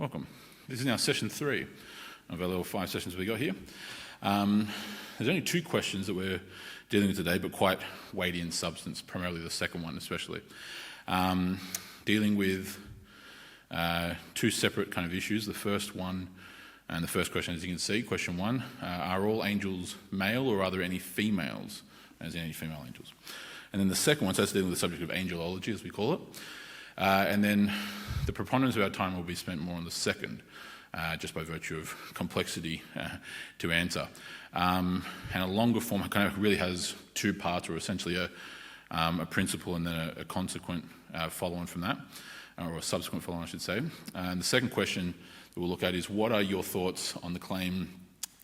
Welcome. This is now session 3 of our little 5 sessions we got here. There's only 2 questions that we're dealing with today, but quite weighty in substance, primarily the second one especially. Dealing with 2 separate kind of issues. The first one, and the first question, as you can see, question 1, are all angels male or are there any females, as in any female angels? And then the second one, so that's dealing with the subject of angelology, as we call it. And then the preponderance of our time will be spent more on the second, just by virtue of complexity to answer. And a longer form kind of really has 2 parts, or essentially a principle and then a consequent follow-on from that, or a subsequent follow-on, I should say. And the second question that we'll look at is, what are your thoughts on the claim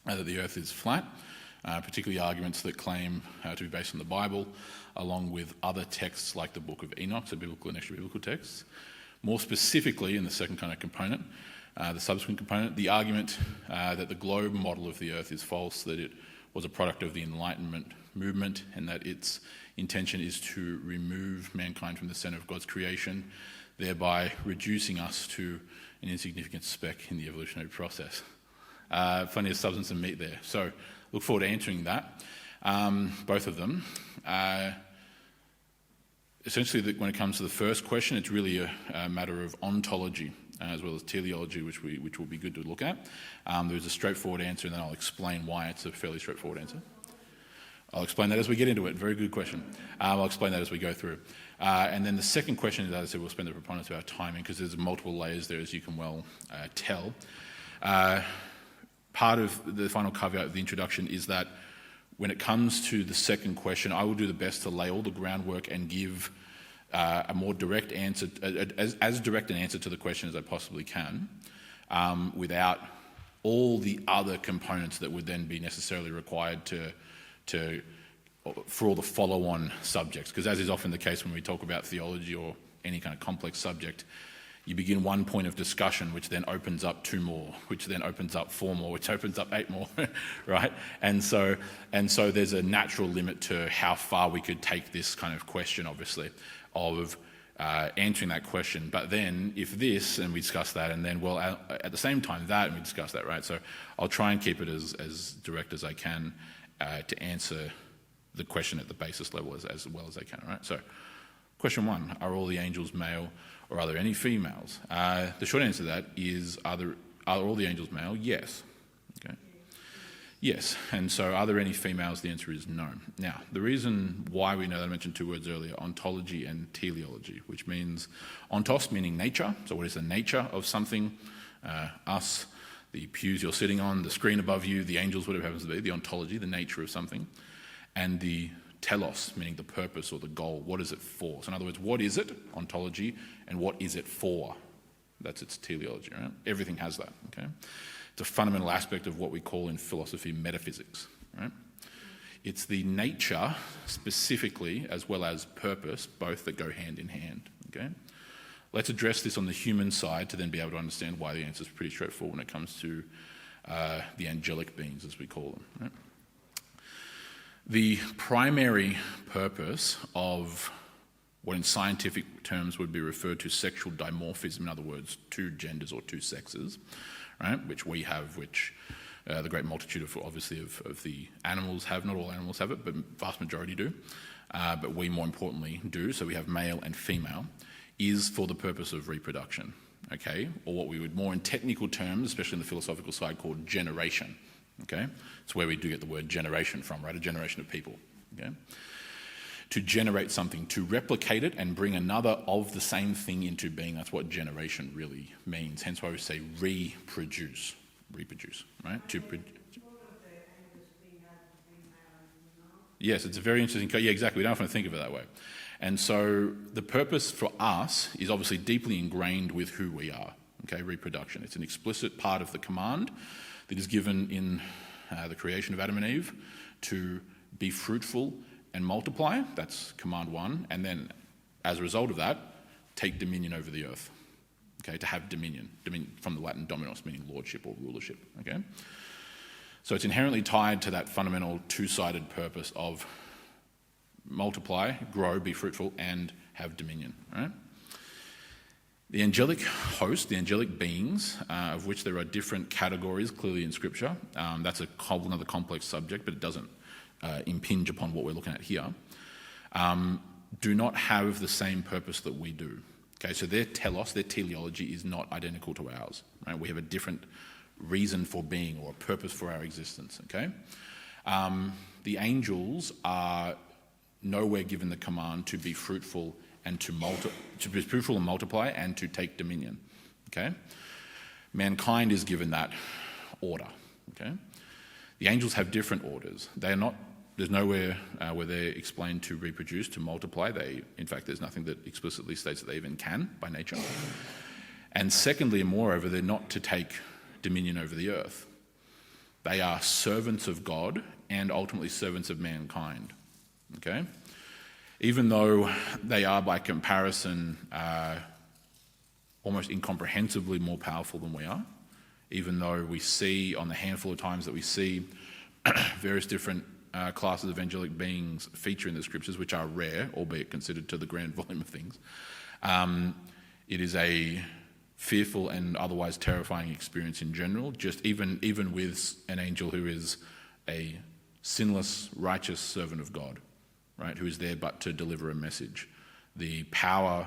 that the earth is flat, particularly arguments that claim to be based on the Bible, along with other texts like the book of Enoch, so biblical and extra-biblical texts. More specifically, in the second kind of component, the subsequent component, the argument that the globe model of the earth is false, that it was a product of the Enlightenment movement, and that its intention is to remove mankind from the centre of God's creation, thereby reducing us to an insignificant speck in the evolutionary process. Plenty of substance and meat there. So look forward to answering that, both of them. Essentially, when it comes to the first question, it's really a matter of ontology as well as teleology, which will be good to look at. There's a straightforward answer, and then I'll explain why it's a fairly straightforward answer. I'll explain that as we get into it. Very good question. I'll explain that as we go through. And then the second question is, as I said, we'll spend the preponderance of our time in, because there's multiple layers there, as you can well tell. Part of the final caveat of the introduction is that when it comes to the second question, I will do the best to lay all the groundwork and give a more direct answer, as direct an answer to the question as I possibly can, without all the other components that would then be necessarily required for all the follow-on subjects. Because as is often the case when we talk about theology or any kind of complex subject, you begin one point of discussion, which then opens up 2 more, which then opens up 4 more, which opens up 8 more, right? And so there's a natural limit to how far we could take this kind of question, obviously, of answering that question. But then if this, and we discuss that, and then, well, at the same time that, and we discuss that, right? So I'll try and keep it as direct as I can to answer the question at the basis level as well as I can, right? So question 1, are all the angels male or are there any females? The short answer to that is, are all the angels male? Yes. Okay. Yes. And so are there any females? The answer is no. Now, the reason why we know that, I mentioned 2 words earlier, ontology and teleology, which means ontos meaning nature. So what is the nature of something? Us, the pews you're sitting on, the screen above you, the angels, whatever it happens to be, the ontology, the nature of something. And the telos, meaning the purpose or the goal. What is it for? So in other words, what is it, ontology, and what is it for? That's its teleology, right? Everything has that, okay? It's a fundamental aspect of what we call in philosophy metaphysics, right? It's the nature, specifically, as well as purpose, both that go hand in hand, okay? Let's address this on the human side to then be able to understand why the answer is pretty straightforward when it comes to the angelic beings, as we call them, right? The primary purpose of what in scientific terms would be referred to sexual dimorphism, in other words, 2 genders or 2 sexes, right, which we have, which the great multitude of, obviously, of the animals have. Not all animals have it, but vast majority do. But we, more importantly, do. So we have male and female, is for the purpose of reproduction, okay, or what we would more in technical terms, especially in the philosophical side, call generation. Okay, it's where we do get the word generation from, right? A generation of people. Okay, to generate something, to replicate it and bring another of the same thing into being. That's what generation really means. Hence why we say reproduce, right? Yes, it's a very interesting. Yeah, exactly. We don't often think of it that way. And so the purpose for us is obviously deeply ingrained with who we are. Okay, reproduction. It's an explicit part of the command that is given in the creation of Adam and Eve to be fruitful and multiply. That's command 1. And then, as a result of that, take dominion over the earth. Okay, to have dominion. Dominion from the Latin dominos, meaning lordship or rulership. Okay, so it's inherently tied to that fundamental 2-sided purpose of multiply, grow, be fruitful, and have dominion. Right? The angelic host, the angelic beings, of which there are different categories clearly in Scripture, that's a whole another complex subject, but it doesn't impinge upon what we're looking at here, do not have the same purpose that we do. Okay, so their telos, their teleology is not identical to ours. Right? We have a different reason for being or a purpose for our existence. Okay, the angels are nowhere given the command to be fruitful and to be fruitful and multiply and to take dominion. Okay, mankind is given that order. Okay, the angels have different orders. They are not. There's nowhere where they're explained to reproduce, to multiply. In fact, there's nothing that explicitly states that they even can by nature. And secondly, and moreover, they're not to take dominion over the earth. They are servants of God and ultimately servants of mankind. Okay? Even though they are, by comparison, almost incomprehensibly more powerful than we are, even though we see on the handful of times that we see various different classes of angelic beings feature in the Scriptures, which are rare, albeit considered to the grand volume of things, it is a fearful and otherwise terrifying experience in general, just even with an angel who is a sinless, righteous servant of God, right, who is there but to deliver a message. The power,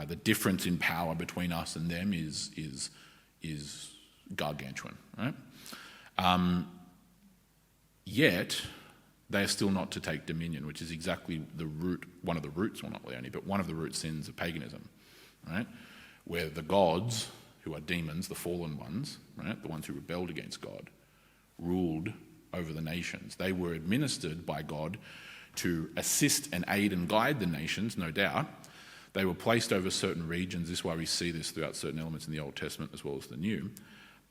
the difference in power between us and them is gargantuan, right? Yet they are still not to take dominion, which is exactly one of the roots, well, not the only, but one of the root sins of paganism, right? Where the gods, who are demons, the fallen ones, right, the ones who rebelled against God, ruled over the nations. They were administered by God to assist and aid and guide the nations, no doubt. They were placed over certain regions. This is why we see this throughout certain elements in the Old Testament as well as the New.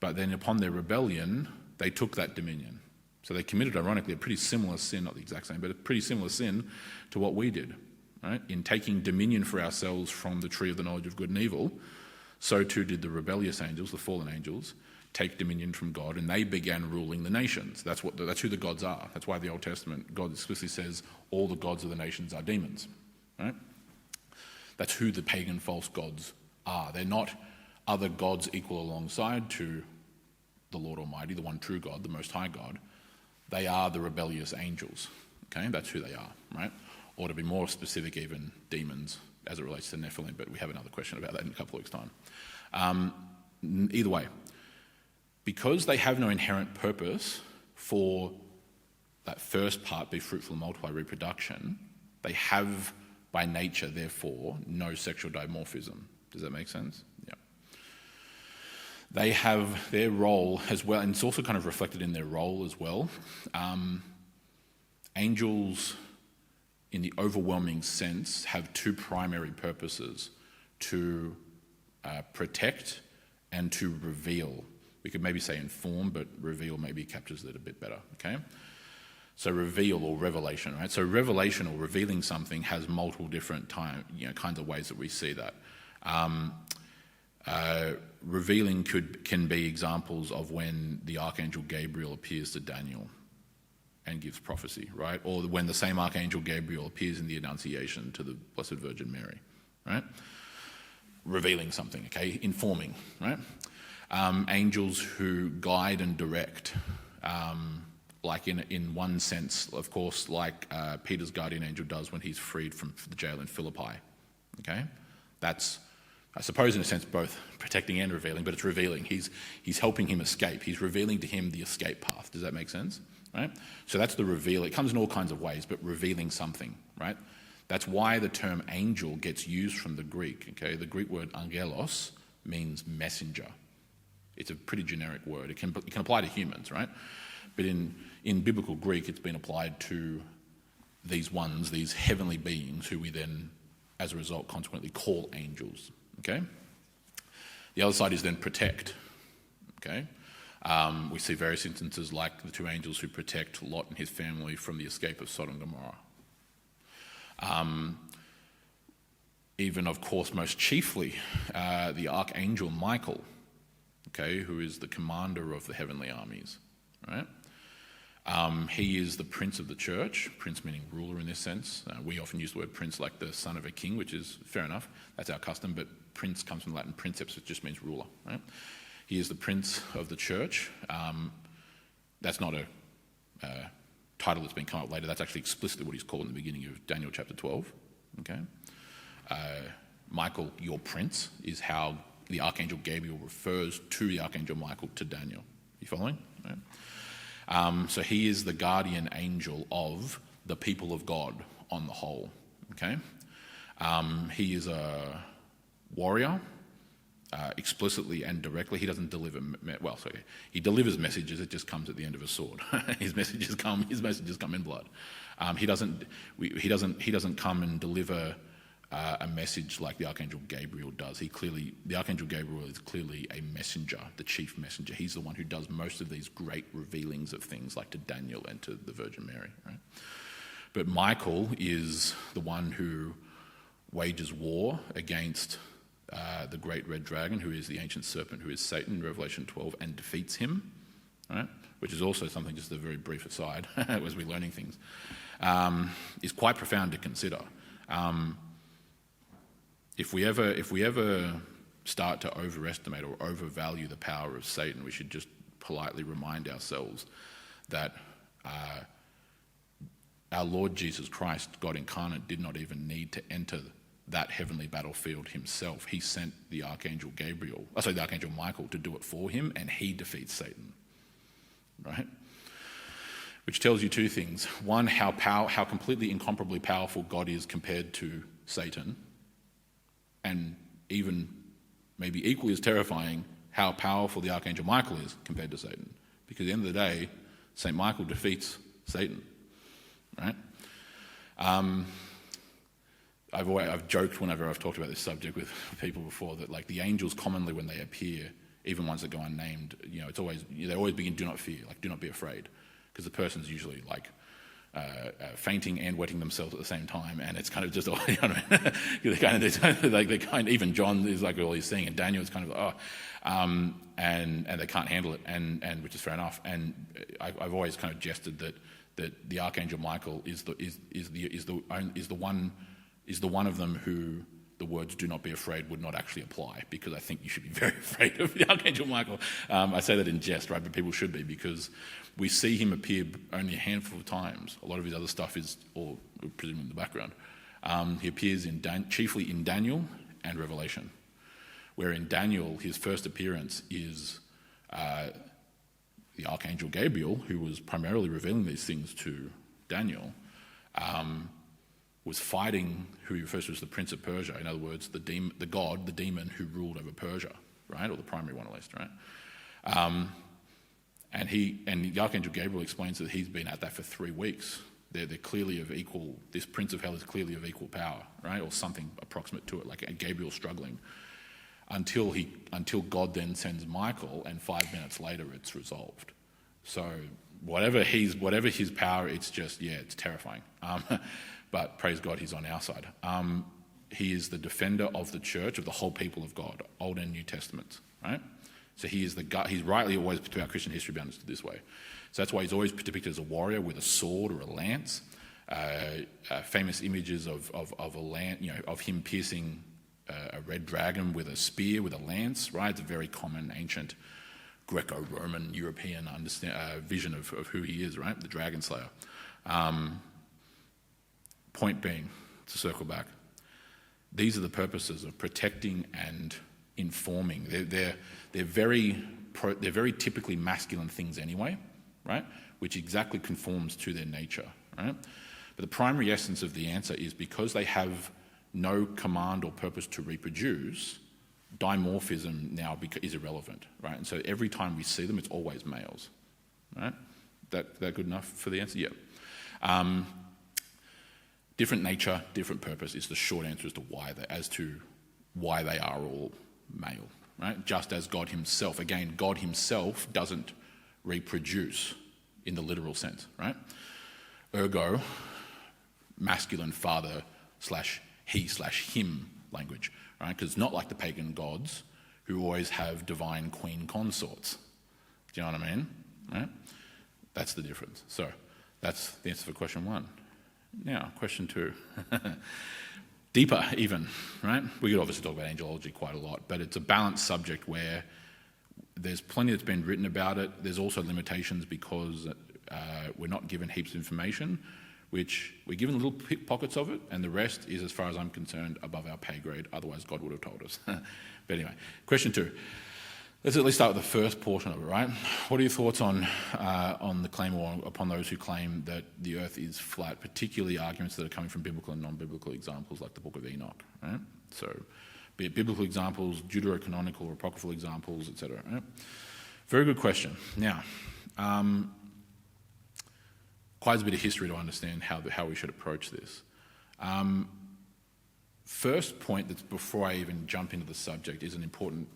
But then upon their rebellion, they took that dominion. So they committed, ironically, a pretty similar sin, not the exact same, but a pretty similar sin to what we did, right? In taking dominion for ourselves from the tree of the knowledge of good and evil, so too did the rebellious angels, the fallen angels, take dominion from God, and they began ruling the nations. That's who the gods are. That's why the Old Testament, God explicitly says all the gods of the nations are demons, right? That's who the pagan false gods are. They're not other gods equal alongside to the Lord Almighty, the one true God, the Most High God. They are the rebellious angels, okay? That's who they are, right? Or to be more specific, even demons as it relates to Nephilim, but we have another question about that in a couple of weeks' time. Either way, because they have no inherent purpose for that first part, be fruitful, multiply, reproduction, they have by nature, therefore, no sexual dimorphism. Does that make sense? Yeah. They have their role as well, and it's also kind of reflected in their role as well. Angels, in the overwhelming sense, have two primary purposes: to protect and to reveal. We could maybe say inform, but reveal maybe captures it a bit better, okay? So reveal or revelation, right? So revelation or revealing something has multiple different kinds of ways that we see that. Revealing can be examples of when the archangel Gabriel appears to Daniel and gives prophecy, right? Or when the same archangel Gabriel appears in the Annunciation to the Blessed Virgin Mary, right? Revealing something, okay? Informing, right? Angels who guide and direct, like in one sense, of course, like Peter's guardian angel does when he's freed from the jail in Philippi, okay? That's, I suppose, in a sense, both protecting and revealing, but it's revealing. He's helping him escape. He's revealing to him the escape path. Does that make sense? Right? So that's the reveal. It comes in all kinds of ways, but revealing something, right? That's why the term angel gets used from the Greek, okay? The Greek word angelos means messenger. It's a pretty generic word. It can apply to humans, right? But in biblical Greek, it's been applied to these heavenly beings who we then, as a result, consequently call angels, okay? The other side is then protect, okay? We see various instances like the two angels who protect Lot and his family from the escape of Sodom and Gomorrah. Even, of course, most chiefly, the archangel Michael, okay, who is the commander of the heavenly armies, right? He is the prince of the church, prince meaning ruler in this sense. We often use the word prince like the son of a king, which is fair enough. That's our custom, but prince comes from Latin princeps, which just means ruler. Right? He is the prince of the church. That's not a title that's been come up later. That's actually explicitly what he's called in the beginning of Daniel chapter 12. Okay, Michael, your prince, is how the archangel Gabriel refers to the archangel Michael to Daniel. You following? Right? So he is the guardian angel of the people of God on the whole. Okay, he is a warrior. Explicitly and directly, he doesn't deliver. He delivers messages. It just comes at the end of a sword. His messages come in blood. He doesn't come and deliver a message like the archangel Gabriel does. The archangel Gabriel is clearly a messenger, the chief messenger. He's the one who does most of these great revealings of things, like to Daniel and to the Virgin Mary. Right? But Michael is the one who wages war against the great red dragon, who is the ancient serpent, who is Satan in Revelation 12, and defeats him, right? Which is also something, just a very brief aside, as we're learning things, is quite profound to consider. If we ever start to overestimate or overvalue the power of Satan, we should just politely remind ourselves that our Lord Jesus Christ, God incarnate, did not even need to enter that heavenly battlefield himself. He sent the archangel Michael to do it for him, and he defeats Satan. Right? Which tells you two things. One, how completely incomparably powerful God is compared to Satan, and even maybe equally as terrifying, how powerful the archangel Michael is compared to Satan. Because at the end of the day, St. Michael defeats Satan. Right? I've joked whenever I've talked about this subject with people before that, like, the angels commonly, when they appear, even ones that go unnamed, they always begin, do not fear, like, do not be afraid, because the person's usually like fainting and wetting themselves at the same time, and it's kind of just, even John is like all he's seeing, and Daniel is kind of and they can't handle it, and which is fair enough. And I've always kind of jested that the archangel Michael is the one of them who the words "do not be afraid" would not actually apply, because I think you should be very afraid of the archangel Michael. I say that in jest, right? But people should be, because we see him appear only a handful of times. A lot of his other stuff is all presumably in the background. He appears chiefly in Daniel and Revelation, where in Daniel his first appearance is the archangel Gabriel, who was primarily revealing these things to Daniel, was fighting who he refers to as the Prince of Persia. In other words, the demon who ruled over Persia, right? Or the primary one, at least, right? And the archangel Gabriel explains that he's been at that for 3 weeks. They're clearly of equal. This Prince of Hell is clearly of equal power, right? Or something approximate to it, like Gabriel struggling, until God then sends Michael, and 5 minutes later it's resolved. So whatever his power, it's just, it's terrifying. But praise God, he's on our side. He is the defender of the church, of the whole people of God, Old and New Testaments, right? So he is he's rightly always, to our Christian history, been understood this way. So that's why he's always depicted as a warrior with a sword or a lance. Famous images of a lance, of him piercing a red dragon with a spear, with a lance, right? It's a very common ancient Greco-Roman European vision of who he is, right? The dragon slayer. Point being, to circle back, these are the purposes of protecting and informing. They're very typically masculine things anyway, right? Which exactly conforms to their nature, right? But the primary essence of the answer is, because they have no command or purpose to reproduce, dimorphism now is irrelevant, right? And so every time we see them, it's always males, right? That good enough for the answer? Yeah. Different nature, different purpose is the short answer as to why they are all male, right? Just as God himself, again, God himself doesn't reproduce in the literal sense, right? Ergo, masculine father /he/him language, right? Because it's not like the pagan gods who always have divine queen consorts. Do you know what I mean? Right? That's the difference. So that's the answer for question one. Now, question two. Deeper even, right? We could obviously talk about angelology quite a lot, but it's a balanced subject where there's plenty that's been written about it. There's also limitations because we're not given heaps of information, which we're given little pockets of it, and the rest is, as far as I'm concerned, above our pay grade. Otherwise, God would have told us. But anyway, question two. Let's at least start with the first portion of it, right? What are your thoughts on the claim, or upon those who claim that the earth is flat, particularly arguments that are coming from biblical and non-biblical examples like the Book of Enoch, right? So, be it biblical examples, deuterocanonical or apocryphal examples, etc. Right? Very good question. Now, quite a bit of history to understand how we should approach this. First point, that's before I even jump into the subject, is an important,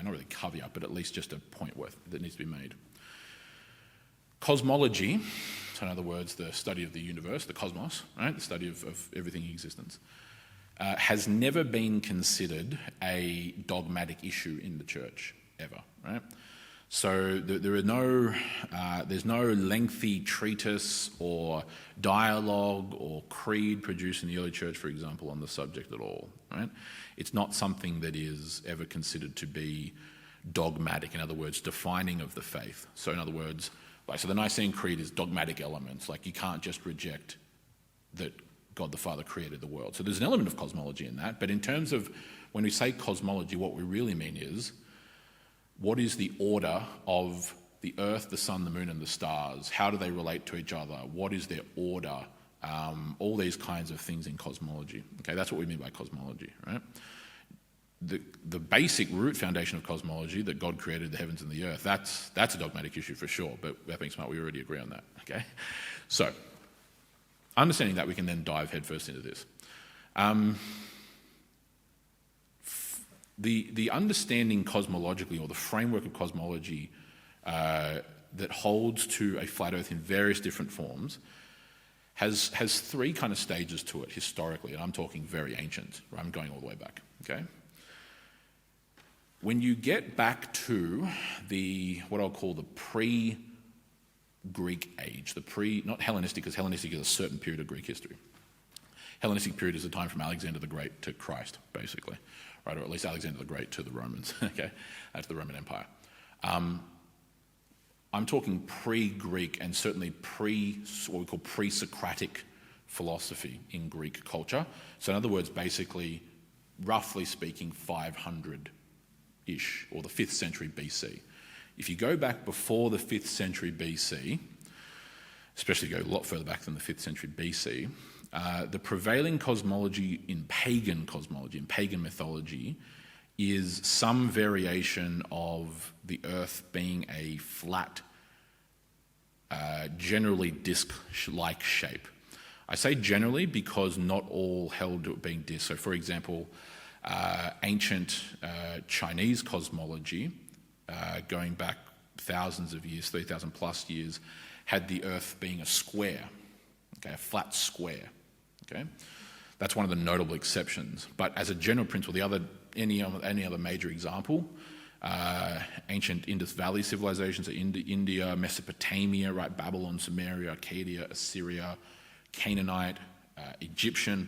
not really caveat, but at least just a point that needs to be made. Cosmology, so in other words, the study of the universe, the cosmos, right, the study of everything in existence, has never been considered a dogmatic issue in the church, ever, right? So there's no lengthy treatise or dialogue or creed produced in the early church, for example, on the subject at all, right? It's not something that is ever considered to be dogmatic, in other words, defining of the faith. So in other words, so the Nicene Creed is dogmatic elements, like you can't just reject that God the Father created the world. So there's an element of cosmology in that, but in terms of when we say cosmology, what we really mean is, what is the order of the earth, the sun, the moon, and the stars? How do they relate to each other? What is their order? All these kinds of things in cosmology. Okay, that's what we mean by cosmology, right? The basic root foundation of cosmology, that God created the heavens and the earth, that's a dogmatic issue for sure, but that being smart, we already agree on that, okay? So, understanding that, we can then dive headfirst into this. The understanding cosmologically, or the framework of cosmology that holds to a flat earth in various different forms, has three kind of stages to it historically, and I'm talking very ancient, right? I'm going all the way back, okay? When you get back to what I'll call the pre-Greek age, not Hellenistic, because Hellenistic is a certain period of Greek history. Hellenistic period is the time from Alexander the Great to Christ, basically, right? Or at least Alexander the Great to the Romans, okay? To the Roman Empire. I'm talking pre-Greek and certainly what we call pre-Socratic philosophy in Greek culture. So in other words, basically, roughly speaking, 500-ish, or the 5th century BC. If you go back before the 5th century BC, especially go a lot further back than the 5th century BC, the prevailing cosmology in pagan mythology, is some variation of the earth being a flat, generally disc-like shape. I say generally because not all held to it being disc. So for example, ancient Chinese cosmology, going back thousands of years, 3,000 plus years, had the earth being a square, okay, a flat square. Okay, that's one of the notable exceptions. But as a general principle, any other major example, ancient Indus Valley civilizations, so India, Mesopotamia, right, Babylon, Sumeria, Arcadia, Assyria, Canaanite, Egyptian,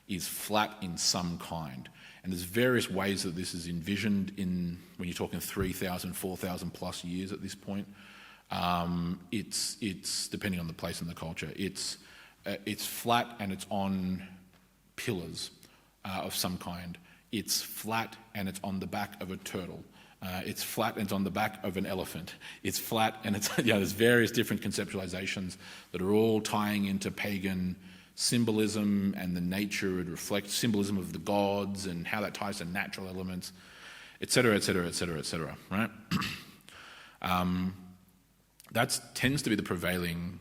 is flat in some kind. And there's various ways that this is envisioned when you're talking 3,000, 4,000 plus years at this point. It's depending on the place and the culture. It's flat and it's on pillars of some kind. It's flat and it's on the back of a turtle. It's flat and it's on the back of an elephant. It's flat and it's, there's various different conceptualizations that are all tying into pagan symbolism and the nature. It reflects symbolism of the gods and how that ties to natural elements, etc., etc., etc., etc., right? That tends to be the prevailing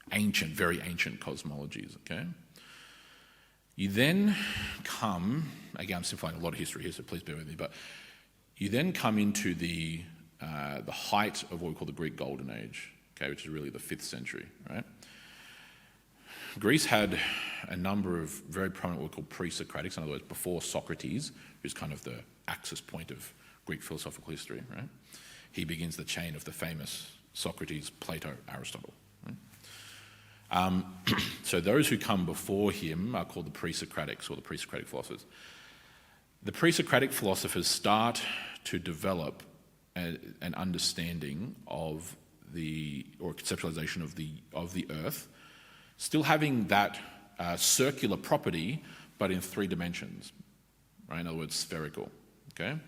very ancient cosmologies, okay? You then come, again, I'm simplifying a lot of history here, so please bear with me, but you then come into the height of what we call the Greek Golden Age, okay, which is really the 5th century, right? Greece had a number of very prominent what we call pre-Socratics, in other words, before Socrates, who's kind of the axis point of Greek philosophical history, right? He begins the chain of the famous Socrates, Plato, Aristotle. So those who come before him are called the pre-Socratics or the pre-Socratic philosophers. The pre-Socratic philosophers start to develop an understanding of or conceptualization of the earth, still having that circular property, but in 3 dimensions, right? In other words, spherical, okay?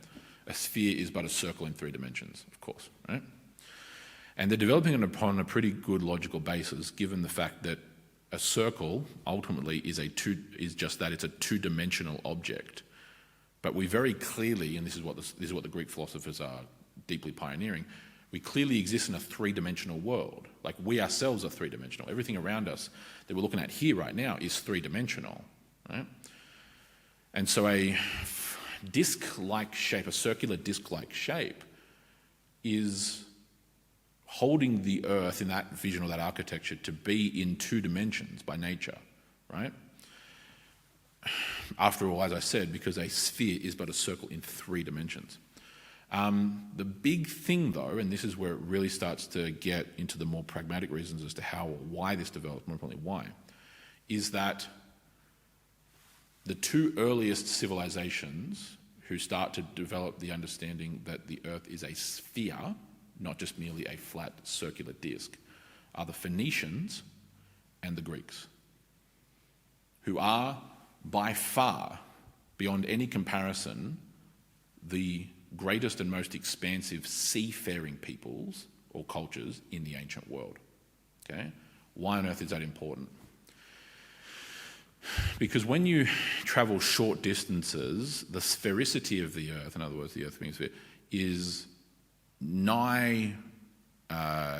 A sphere is but a circle in 3 dimensions, of course, right? And they're developing it upon a pretty good logical basis, given the fact that a circle ultimately is just that, it's a 2-dimensional object. But we very clearly, and this is what the Greek philosophers are deeply pioneering, we clearly exist in a 3-dimensional world. Like we ourselves are 3-dimensional. Everything around us that we're looking at here right now is 3-dimensional, right? And so a disc-like shape, a circular disc-like shape, is holding the earth in that vision or that architecture to be in 2 dimensions by nature, right? After all, as I said, because a sphere is but a circle in 3 dimensions. The big thing, though, and this is where it really starts to get into the more pragmatic reasons as to how or why this developed, more importantly why, is that the 2 earliest civilizations who start to develop the understanding that the earth is a sphere, not just merely a flat circular disc, are the Phoenicians and the Greeks, who are by far, beyond any comparison, the greatest and most expansive seafaring peoples or cultures in the ancient world. Okay? Why on earth is that important? Because when you travel short distances, the sphericity of the earth, in other words, the earth being a sphere, is nigh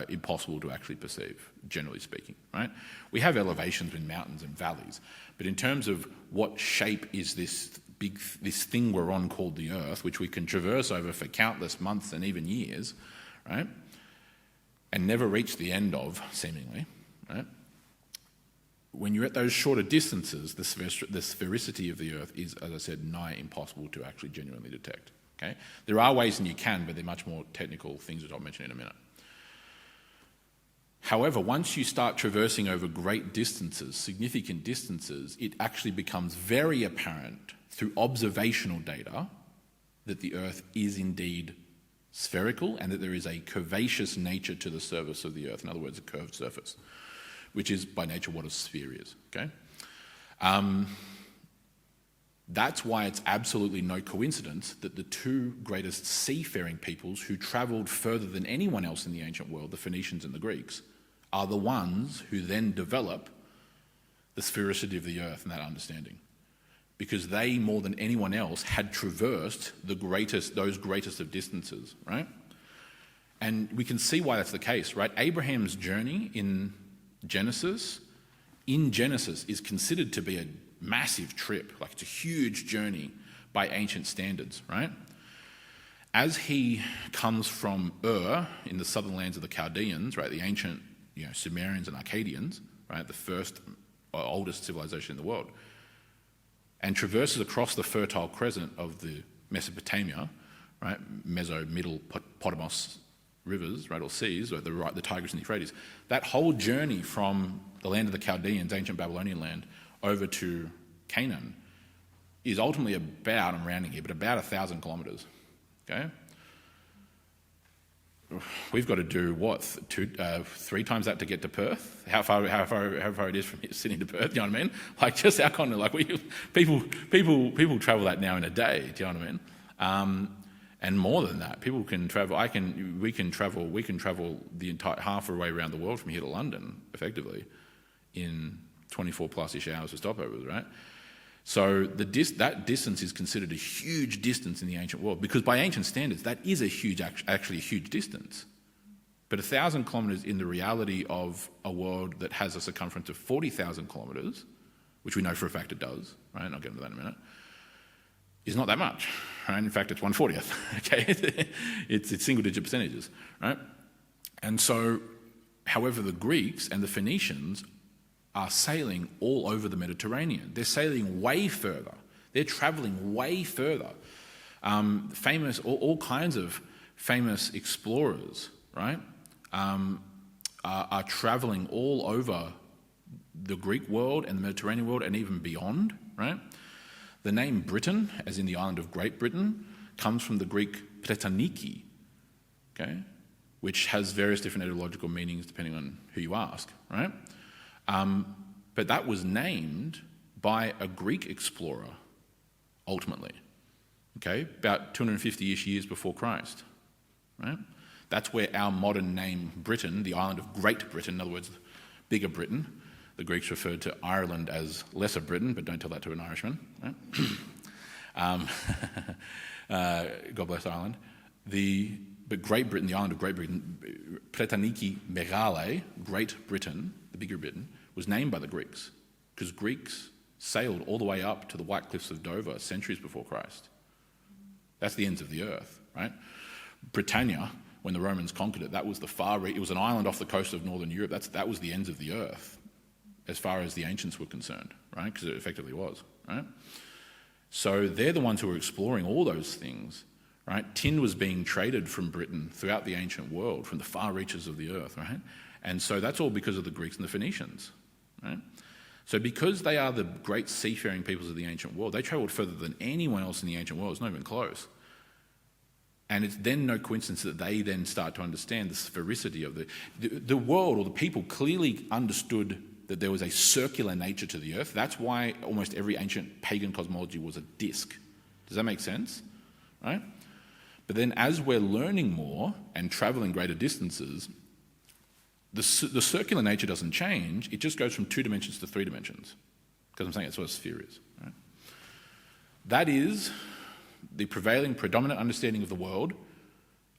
impossible to actually perceive, generally speaking, right? We have elevations in mountains and valleys, but in terms of what shape is this thing we're on called the earth, which we can traverse over for countless months and even years, right? And never reach the end of, seemingly, right? When you're at those shorter distances, the sphericity of the earth is, as I said, nigh impossible to actually genuinely detect. Okay? There are ways and you can, but they're much more technical things which I'll mention in a minute. However, once you start traversing over great distances, significant distances, it actually becomes very apparent through observational data that the earth is indeed spherical and that there is a curvaceous nature to the surface of the earth, in other words, a curved surface, which is by nature what a sphere is. Okay? That's why it's absolutely no coincidence that the 2 greatest seafaring peoples who travelled further than anyone else in the ancient world, the Phoenicians and the Greeks, are the ones who then develop the sphericity of the earth and that understanding. Because they, more than anyone else, had traversed those greatest of distances, right? And we can see why that's the case, right? Abraham's journey in Genesis is considered to be a massive trip, like it's a huge journey by ancient standards, right? As he comes from Ur in the southern lands of the Chaldeans, right, the ancient Sumerians and Akkadians, right, the first oldest civilization in the world, and traverses across the fertile crescent of the Mesopotamia, right, Middle Potamos rivers, right, or seas, or the Tigris and the Euphrates, that whole journey from the land of the Chaldeans, ancient Babylonian land, over to Canaan is ultimately about, I'm rounding here, but about 1,000 kilometres, okay? We've got to do, 3 times that to get to Perth? How far it is from Sydney to Perth, do you know what I mean? Like, just our continent, like, people travel that now in a day, do you know what I mean? And more than that, people can travel, we can travel the entire half a way around the world from here to London, effectively, in 24-plus-ish hours of stopovers, right? So that distance is considered a huge distance in the ancient world, because by ancient standards, that is actually a huge distance. But 1,000 kilometres in the reality of a world that has a circumference of 40,000 kilometres, which we know for a fact it does, right? And I'll get into that in a minute, is not that much, right? In fact, it's 1/40th, okay? It's single-digit percentages, right? And so, however, the Greeks and the Phoenicians are sailing all over the Mediterranean. They're sailing way further. They're travelling way further. All kinds of famous explorers, right, are travelling all over the Greek world and the Mediterranean world and even beyond, right? The name Britain, as in the island of Great Britain, comes from the Greek Pretaniki, okay, which has various different etymological meanings depending on who you ask, right? But that was named by a Greek explorer, ultimately, okay, about 250-ish years before Christ, right? That's where our modern name Britain, the island of Great Britain, in other words, bigger Britain, the Greeks referred to Ireland as Lesser Britain, but don't tell that to an Irishman, right? God bless Ireland. But Great Britain, the island of Great Britain, Pretaniki Megale, Great Britain, the bigger Britain, was named by the Greeks because Greeks sailed all the way up to the White Cliffs of Dover centuries before Christ. That's the ends of the earth, right? Britannia, when the Romans conquered it, that was it was an island off the coast of northern Europe. That was the ends of the earth as far as the ancients were concerned, right? Because it effectively was, right? So they're the ones who were exploring all those things, right? Tin was being traded from Britain throughout the ancient world, from the far reaches of the earth, right? And so that's all because of the Greeks and the Phoenicians, right? So because they are the great seafaring peoples of the ancient world, they travelled further than anyone else in the ancient world. It's not even close. And it's then no coincidence that they then start to understand the sphericity of the world, or the people clearly understood that there was a circular nature to the earth. That's why almost every ancient pagan cosmology was a disk. Does that make sense? Right? But then as we're learning more and travelling greater distances, the circular nature doesn't change. It just goes from 2 dimensions to 3 dimensions. Because I'm saying that's what a sphere is. Right? That is the prevailing, predominant understanding of the world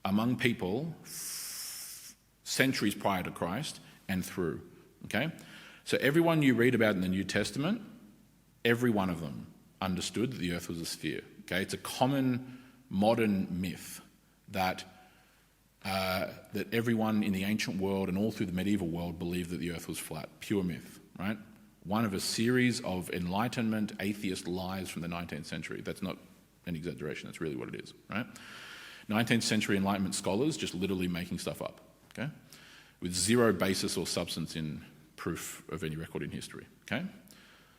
among people centuries prior to Christ and through. Okay? So everyone you read about in the New Testament, every one of them understood that the earth was a sphere. Okay? It's a common modern myth that everyone in the ancient world and all through the medieval world believed that the earth was flat. Pure myth, right? One of a series of Enlightenment atheist lies from the 19th century. That's not an exaggeration, that's really what it is, right? 19th century Enlightenment scholars just literally making stuff up, okay? With zero basis or substance in proof of any record in history, okay?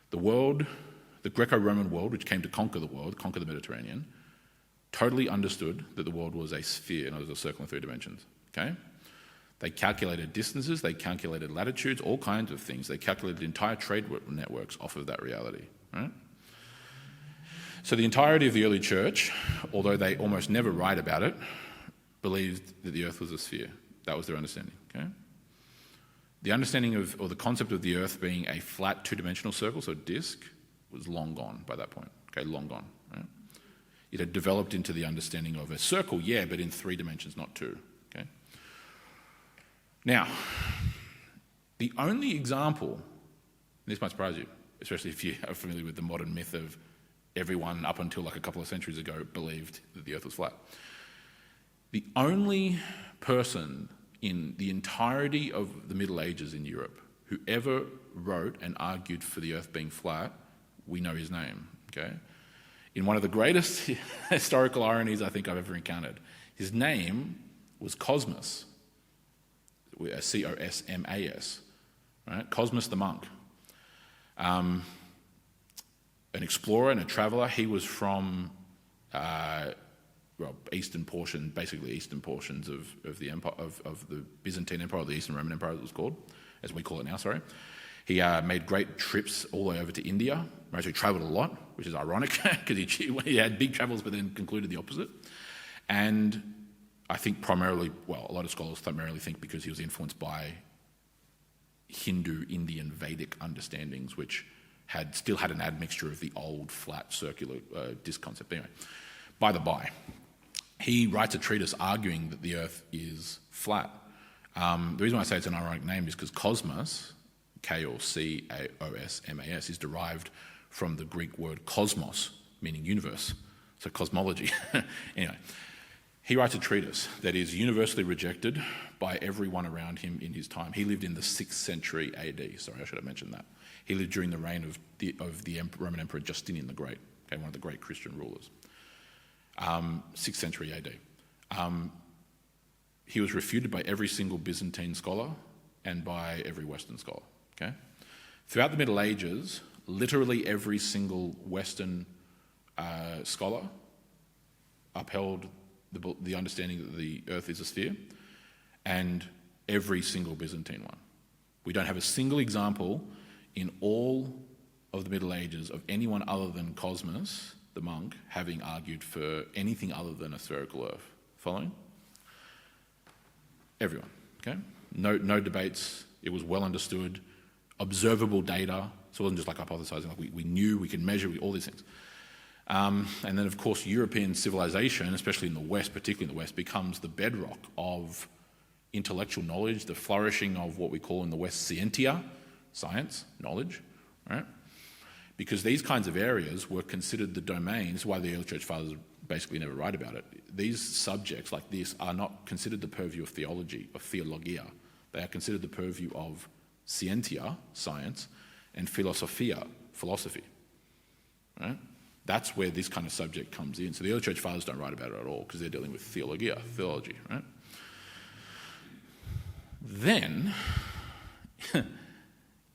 The world, the Greco-Roman world, which came to conquer the world, conquer the Mediterranean, totally understood that the world was a sphere and it was a circle in 3 dimensions, okay? They calculated distances, they calculated latitudes, all kinds of things. They calculated entire trade networks off of that reality, right? So the entirety of the early church, although they almost never write about it, believed that the earth was a sphere. That was their understanding, okay? The understanding of, or the concept of the earth being a flat 2-dimensional circle, so a disk, was long gone by that point, okay, long gone, right? It had developed into the understanding of a circle, yeah, but in 3 dimensions, not 2, okay? Now, the only example, this might surprise you, especially if you are familiar with the modern myth of everyone up until like a couple of centuries ago believed that the earth was flat. The only person in the entirety of the Middle Ages in Europe who ever wrote and argued for the earth being flat, we know his name, okay? In one of the greatest historical ironies I think I've ever encountered, his name was Cosmas, C-O-S-M-A-S, right? Cosmas the monk. An explorer and a traveller. He was from eastern portions of the empire of the Byzantine Empire, or the Eastern Roman Empire, as it was called, as we call it now. Sorry. He made great trips all the way over to India. Right, so he travelled a lot, which is ironic because he had big travels, but then concluded the opposite. And I think primarily, well, a lot of scholars primarily think because he was influenced by Hindu, Indian, Vedic understandings, which still had an admixture of the old flat circular disk concept. Anyway, by the by, he writes a treatise arguing that the earth is flat. The reason why I say it's an ironic name is because Cosmos, K or C-O-S-M-A-S, is derived from the Greek word cosmos, meaning universe, so cosmology. Anyway, he writes a treatise that is universally rejected by everyone around him in his time. He lived in the 6th century AD. Sorry, I should have mentioned that. He lived during the reign of the Roman Emperor Justinian the Great, okay, one of the great Christian rulers. 6th century AD. he was refuted by every single Byzantine scholar and by every Western scholar. Okay? Throughout the Middle Ages, literally every single Western scholar upheld the understanding that the earth is a sphere, and every single Byzantine one. We don't have a single example in all of the Middle Ages of anyone other than Cosmas, the monk, having argued for anything other than a spherical earth. Following? Everyone. Okay? No debates. It was well understood. Observable data. So it wasn't just like hypothesizing. Like we knew, we could measure, all these things. And then, of course, European civilization, especially in the West, particularly in the West, becomes the bedrock of intellectual knowledge, the flourishing of what we call in the West scientia, science, knowledge, right? Because these kinds of areas were considered the domains, why the early church fathers basically never write about it. These subjects like this are not considered the purview of theology, of theologia. They are considered the purview of scientia, science, and philosophia, philosophy, right? That's where this kind of subject comes in. So the early church fathers don't write about it at all because they're dealing with theologia, theology, right? Then,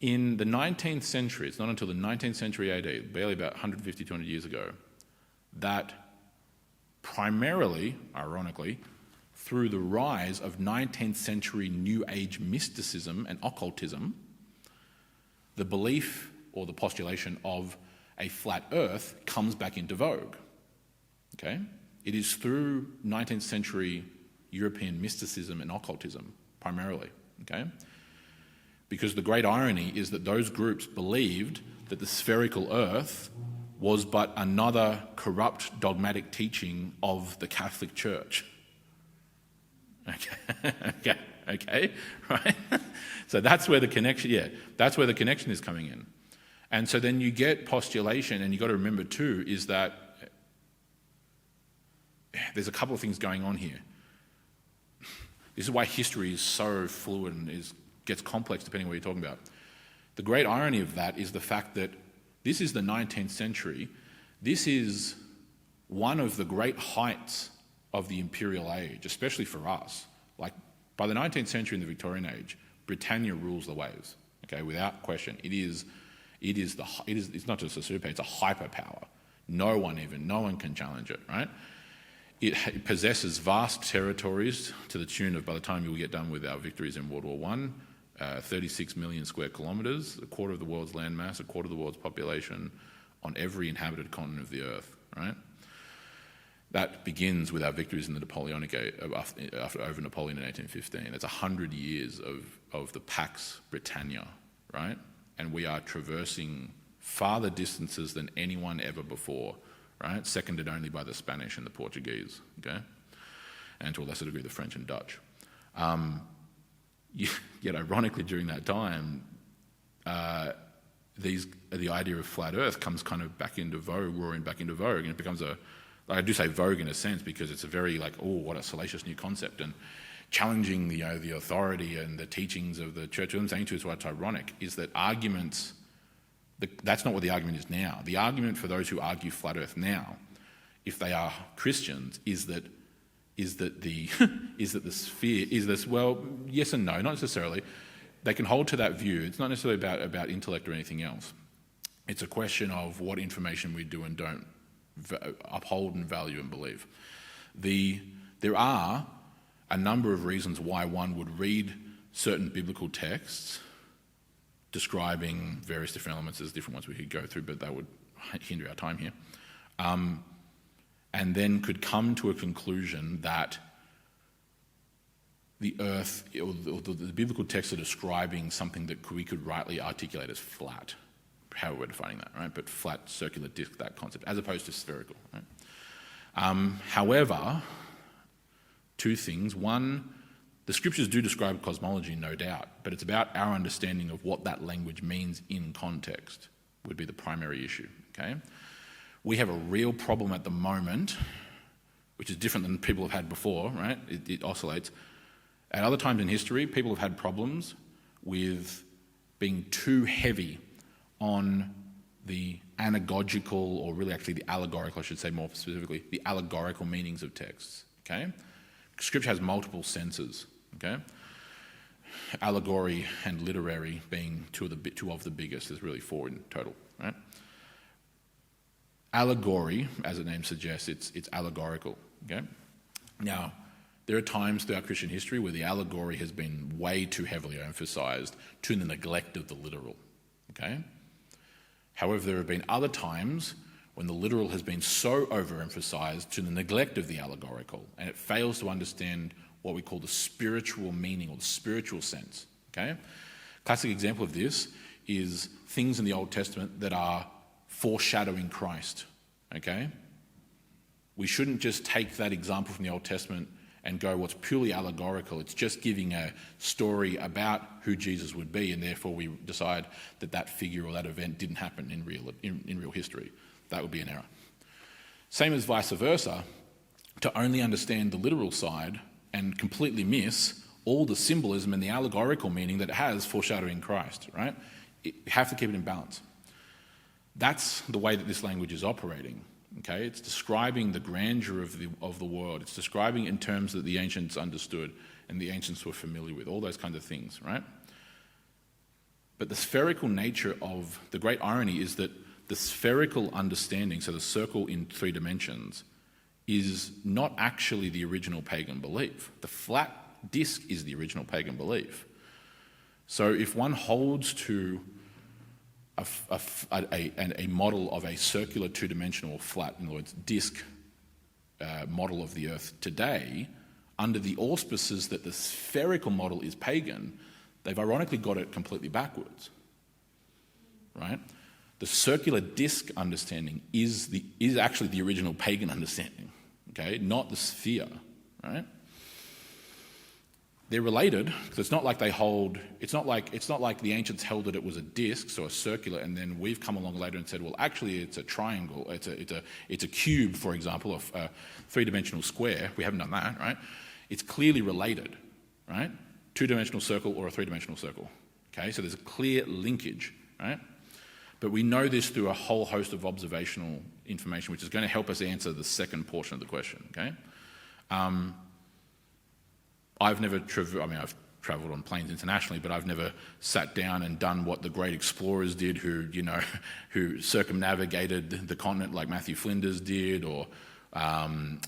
in the 19th century, it's not until the 19th century AD, barely about 150, 200 years ago, that primarily, ironically, through the rise of 19th century New Age mysticism and occultism, the belief or the postulation of a flat earth comes back into vogue. Okay? It is through 19th century European mysticism and occultism, primarily. Okay? Because the great irony is that those groups believed that the spherical earth was but another corrupt dogmatic teaching of the Catholic Church. Okay, right? So that's where the connection, that's where the connection is coming in. And so then you get postulation, and you've got to remember too, is that there's a couple of things going on here. This is why history is so fluid and gets complex depending on what you're talking about. The great irony of that is the fact that this is the 19th century. This is one of the great heights of the imperial age, especially for us. Like, by the 19th century and the Victorian age, Britannia rules the waves, okay, without question. It's not just a super, it's a hyperpower. No one can challenge it, right? It possesses vast territories to the tune of, by the time you will get done with our victories in World War I, 36 million square kilometres, a quarter of the world's landmass, a quarter of the world's population on every inhabited continent of the earth, right? That begins with our victories in the Napoleonic over Napoleon in 1815. It's 100 years of the Pax Britannia, right? And we are traversing farther distances than anyone ever before, right? Seconded only by the Spanish and the Portuguese, okay? And to a lesser degree, the French and Dutch. Yet ironically, during that time, the idea of flat Earth comes kind of back into vogue, roaring back into vogue, and it becomes I do say vogue in a sense because it's a very what a salacious new concept, and challenging the authority and the teachings of the church. What I'm saying to you is what's ironic is that arguments, that's not what the argument is now. The argument for those who argue flat Earth now, if they are Christians, is that the sphere is this. Well, yes and no, not necessarily. They can hold to that view. It's not necessarily about intellect or anything else. It's a question of what information we do and don't uphold and value and believe. There are a number of reasons why one would read certain biblical texts describing various different elements. There's different ones we could go through, but that would hinder our time here. And then could come to a conclusion that the earth, or the biblical texts are describing something that we could rightly articulate as flat, how we're defining that, right? But flat, circular disc, that concept, as opposed to spherical, right? However, two things. One, the scriptures do describe cosmology, no doubt, but it's about our understanding of what that language means in context would be the primary issue, okay? We have a real problem at the moment, which is different than people have had before, right? It oscillates. At other times in history, people have had problems with being too heavy on the anagogical, or really actually the allegorical, I should say more specifically, the allegorical meanings of texts, okay? Scripture has multiple senses, okay? Allegory and literary being two of the biggest. There's really 4 in total, right? Allegory, as the name suggests, it's allegorical, okay? Now, there are times throughout Christian history where the allegory has been way too heavily emphasized to the neglect of the literal, okay? However, there have been other times when the literal has been so overemphasized to the neglect of the allegorical, and it fails to understand what we call the spiritual meaning or the spiritual sense, okay? Classic example of this is things in the Old Testament that are foreshadowing Christ, okay? We shouldn't just take that example from the Old Testament and go, what's purely allegorical. It's just giving a story about who Jesus would be, and therefore we decide that that figure or that event didn't happen in real history. That would be an error. Same as vice versa, to only understand the literal side and completely miss all the symbolism and the allegorical meaning that it has foreshadowing Christ, right? You have to keep it in balance. That's the way that this language is operating. Okay, it's describing the grandeur of the world. It's describing it in terms that the ancients understood and the ancients were familiar with, all those kinds of things, right? But the spherical nature of the great irony is that the spherical understanding, so the circle in 3 dimensions, is not actually the original pagan belief. The flat disc is the original pagan belief. So if one holds to a model of a circular 2-dimensional flat, in other words, disc model of the Earth today, under the auspices that the spherical model is pagan, they've ironically got it completely backwards, right? The circular disc understanding is actually the original pagan understanding, okay, not the sphere, right? They're related because it's not like it's not like the ancients held that it was a disc, so a circular, and then we've come along later and said, well, actually it's a triangle, it's a cube, for example, of a 3-dimensional square. We haven't done that, right? It's clearly related, right? 2-dimensional circle or a 3-dimensional circle, okay? So there's a clear linkage, right? But we know this through a whole host of observational information, which is going to help us answer the second portion of the question, okay? I've travelled on planes internationally, but I've never sat down and done what the great explorers did who circumnavigated the continent like Matthew Flinders did, or the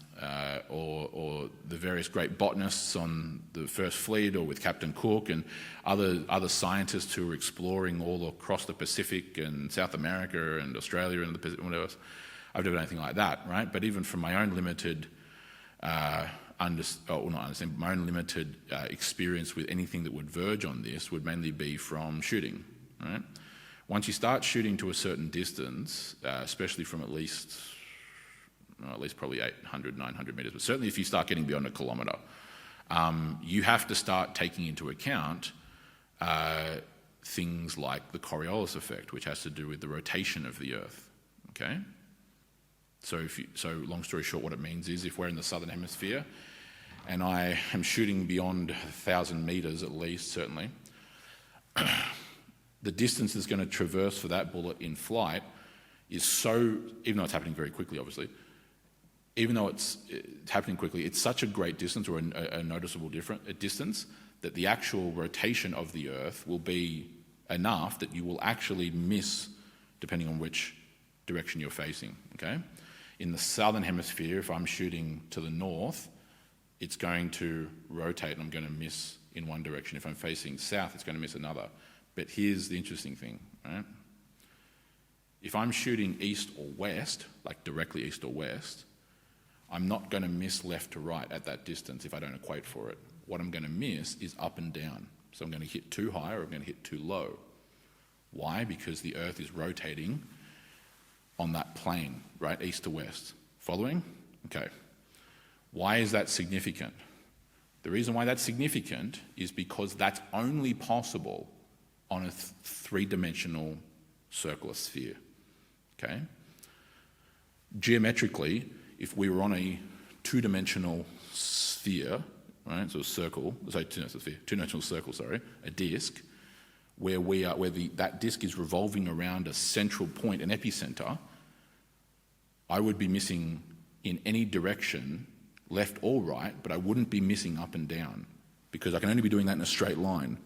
various great botanists on the First Fleet, or with Captain Cook and other scientists who were exploring all across the Pacific and South America and Australia and the Pacific, whatever else. I've never done anything like that, right? But even from my own limited my own limited experience with anything that would verge on this would mainly be from shooting, right? Once you start shooting to a certain distance, especially from at least probably 800, 900 metres, but certainly if you start getting beyond a kilometre, you have to start taking into account things like the Coriolis effect, which has to do with the rotation of the Earth, okay? So long story short, what it means is if we're in the southern hemisphere and I am shooting beyond 1,000 metres at least, certainly, the distance that's going to traverse for that bullet in flight is so, even though it's happening very quickly, obviously, even though it's happening quickly, it's such a great distance, or a noticeable distance, that the actual rotation of the Earth will be enough that you will actually miss, depending on which direction you're facing, okay? In the southern hemisphere, if I'm shooting to the north, it's going to rotate and I'm going to miss in one direction. If I'm facing south, it's going to miss another. But here's the interesting thing, right? If I'm shooting east or west, like directly east or west, I'm not going to miss left to right at that distance if I don't equate for it. What I'm going to miss is up and down. So I'm going to hit too high or I'm going to hit too low. Why? Because the Earth is rotating on that plane, right, east to west. Following? Okay. Why is that significant? The reason why that's significant is because that's only possible on a 3-dimensional circular sphere, okay? Geometrically, if we were on a 2-dimensional sphere, right, so a circle, sorry, 2-dimensional circle, a disc, where that disc is revolving around a central point, an epicenter, I would be missing in any direction left or right, but I wouldn't be missing up and down, because I can only be doing that in a straight line,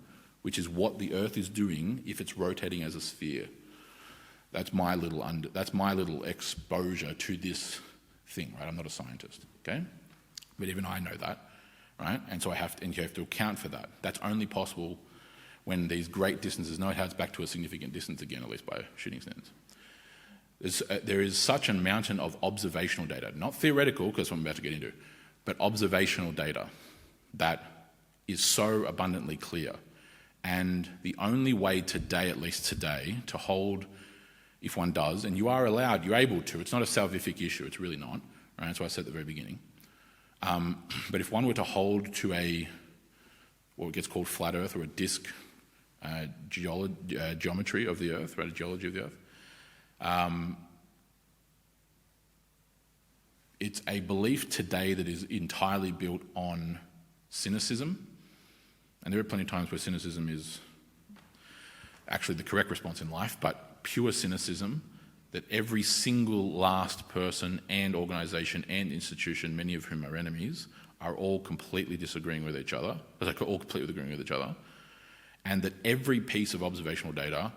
which is what the Earth is doing if it's rotating as a sphere. That's my little exposure to this thing, right? I'm not a scientist, okay? But even I know that, right? And so you have to account for that. That's only possible when these great distances, no, it heads back to a significant distance again, at least by shooting standards. There is such a mountain of observational data, not theoretical, because what I'm about to get into, but observational data that is so abundantly clear. And the only way today, at least today, to hold, if one does, and you are allowed, you're able to, it's not a salvific issue, it's really not, right? That's what I said at the very beginning. But if one were to hold to what gets called flat Earth or a disk geometry of the Earth, right, a geology of the Earth, it's a belief today that is entirely built on cynicism, and there are plenty of times where cynicism is actually the correct response in life, but pure cynicism, that every single last person and organisation and institution, many of whom are enemies, are all completely disagreeing with each other, all completely agreeing with each other, and that every piece of observational data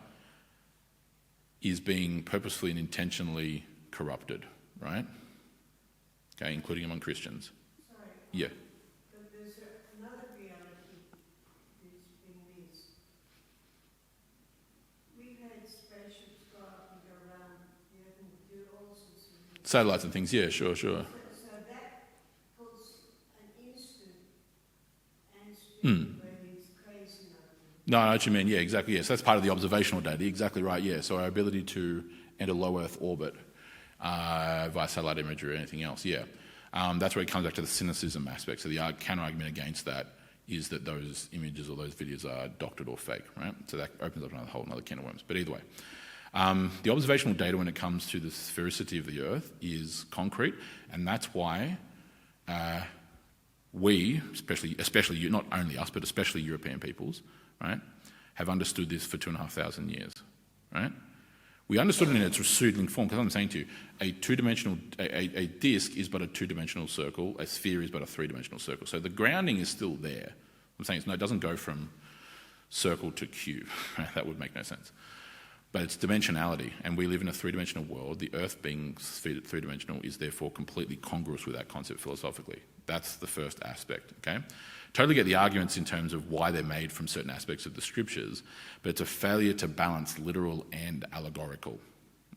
is being purposefully and intentionally corrupted, right? Okay, including among Christians. Sorry. Yeah. But there's another reality that's been missed. We've had spaceships go up and go around the Earth and do all sorts of things. Satellites and things, yeah, sure. So that puts an instant where he's crazy over. No, I know what you mean, yeah, exactly, yes. That's part of the observational data, exactly right, yeah. So our ability to enter low Earth orbit via satellite imagery or anything else, yeah. That's where it comes back to the cynicism aspect. So the counter-argument against that is that those images or those videos are doctored or fake, right? So that opens up another can of worms. But either way, the observational data when it comes to the sphericity of the Earth is concrete, and that's why we, especially not only us, but especially European peoples, right, have understood this for 2,500 years, right? We understood it in its pseudo form, because I'm saying to you, a disk is but a two-dimensional circle, a sphere is but a three-dimensional circle. So the grounding is still there. I'm saying it doesn't go from circle to cube. Right? That would make no sense. But it's dimensionality, and we live in a three-dimensional world. The Earth being three-dimensional is therefore completely congruous with that concept philosophically. That's the first aspect, okay? Totally get the arguments in terms of why they're made from certain aspects of the scriptures, but it's a failure to balance literal and allegorical,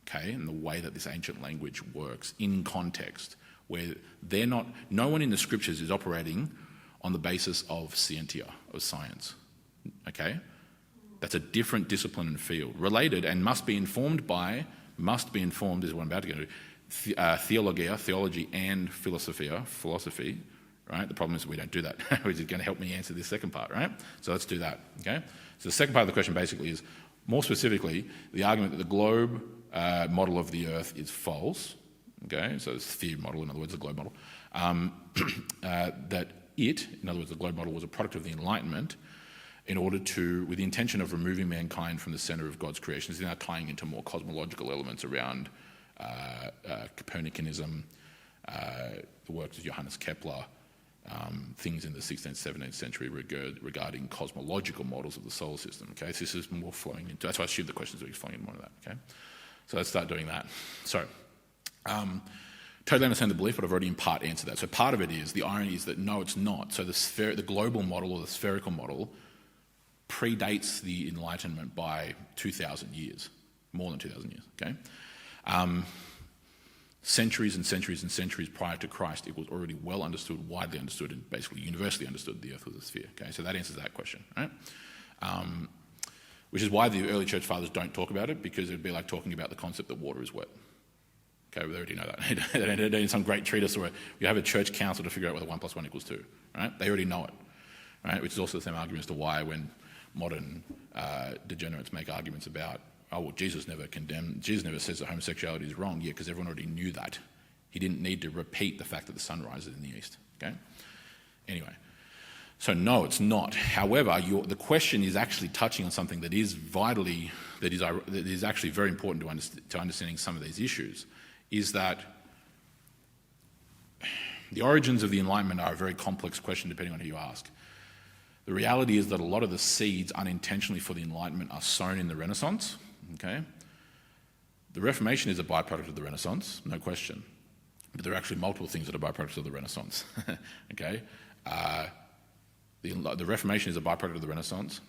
okay, and the way that this ancient language works in context, where no one in the scriptures is operating on the basis of scientia, of science, okay? That's a different discipline and field, related and must be informed is what I'm about to go to, theology and philosophy, right? The problem is we don't do that, which is going to help me answer this second part, right? So let's do that, okay? So the second part of the question basically is, more specifically, the argument that the globe model of the Earth is false, okay? So the sphere model, in other words, the globe model, that in other words, the globe model was a product of the Enlightenment in order to, with the intention of removing mankind from the centre of God's creation. It's now tying into more cosmological elements around Copernicanism, the works of Johannes Kepler, things in the 16th, 17th century regarding cosmological models of the solar system. Okay, so this is more flowing into. That's why I assume the questions are flowing into more of that. Okay, so let's start doing that. So, totally understand the belief, but I've already in part answered that. So part of it is the irony is that no, it's not. So the global model or the spherical model predates the Enlightenment by 2,000 years, more than 2,000 years. Okay. Centuries and centuries and centuries prior to Christ, it was already well understood, widely understood, and basically universally understood the Earth was a sphere. Okay, so that answers that question, right? Which is why the early church fathers don't talk about it, because it'd be like talking about the concept that water is wet. Okay, we already know that. They don't need some great treatise where you have a church council to figure out whether 1 + 1 = 2. Right? They already know it. Right? Which is also the same argument as to why when modern degenerates make arguments about, oh, well, Jesus never says that homosexuality is wrong. Yeah, because everyone already knew that. He didn't need to repeat the fact that the sun rises in the east. Okay? Anyway, so no, it's not. However, the question is actually touching on something that is actually very important to understanding some of these issues, is that The origins of the Enlightenment are a very complex question depending on who you ask. The reality is that a lot of the seeds unintentionally for the Enlightenment are sown in the Renaissance. Okay? The Reformation is a byproduct of the Renaissance, no question. But there are actually multiple things that are byproducts of the Renaissance. Okay? The Reformation is a byproduct of the Renaissance.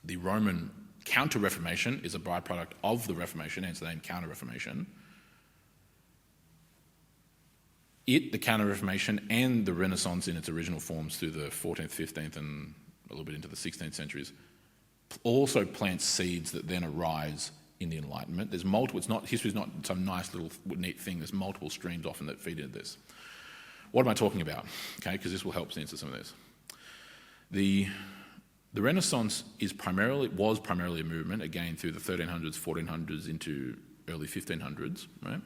The Roman Counter-Reformation is a byproduct of the Reformation, hence the name Counter-Reformation. The Counter-Reformation, and the Renaissance in its original forms through the 14th, 15th, and a little bit into the 16th centuries, also plants seeds that then arise in the Enlightenment. There's multiple. History's not some nice little neat thing. There's multiple streams often that feed into this. What am I talking about? Okay, because this will help answer some of this. The Renaissance was primarily a movement, again, through the 1300s, 1400s into early 1500s, right?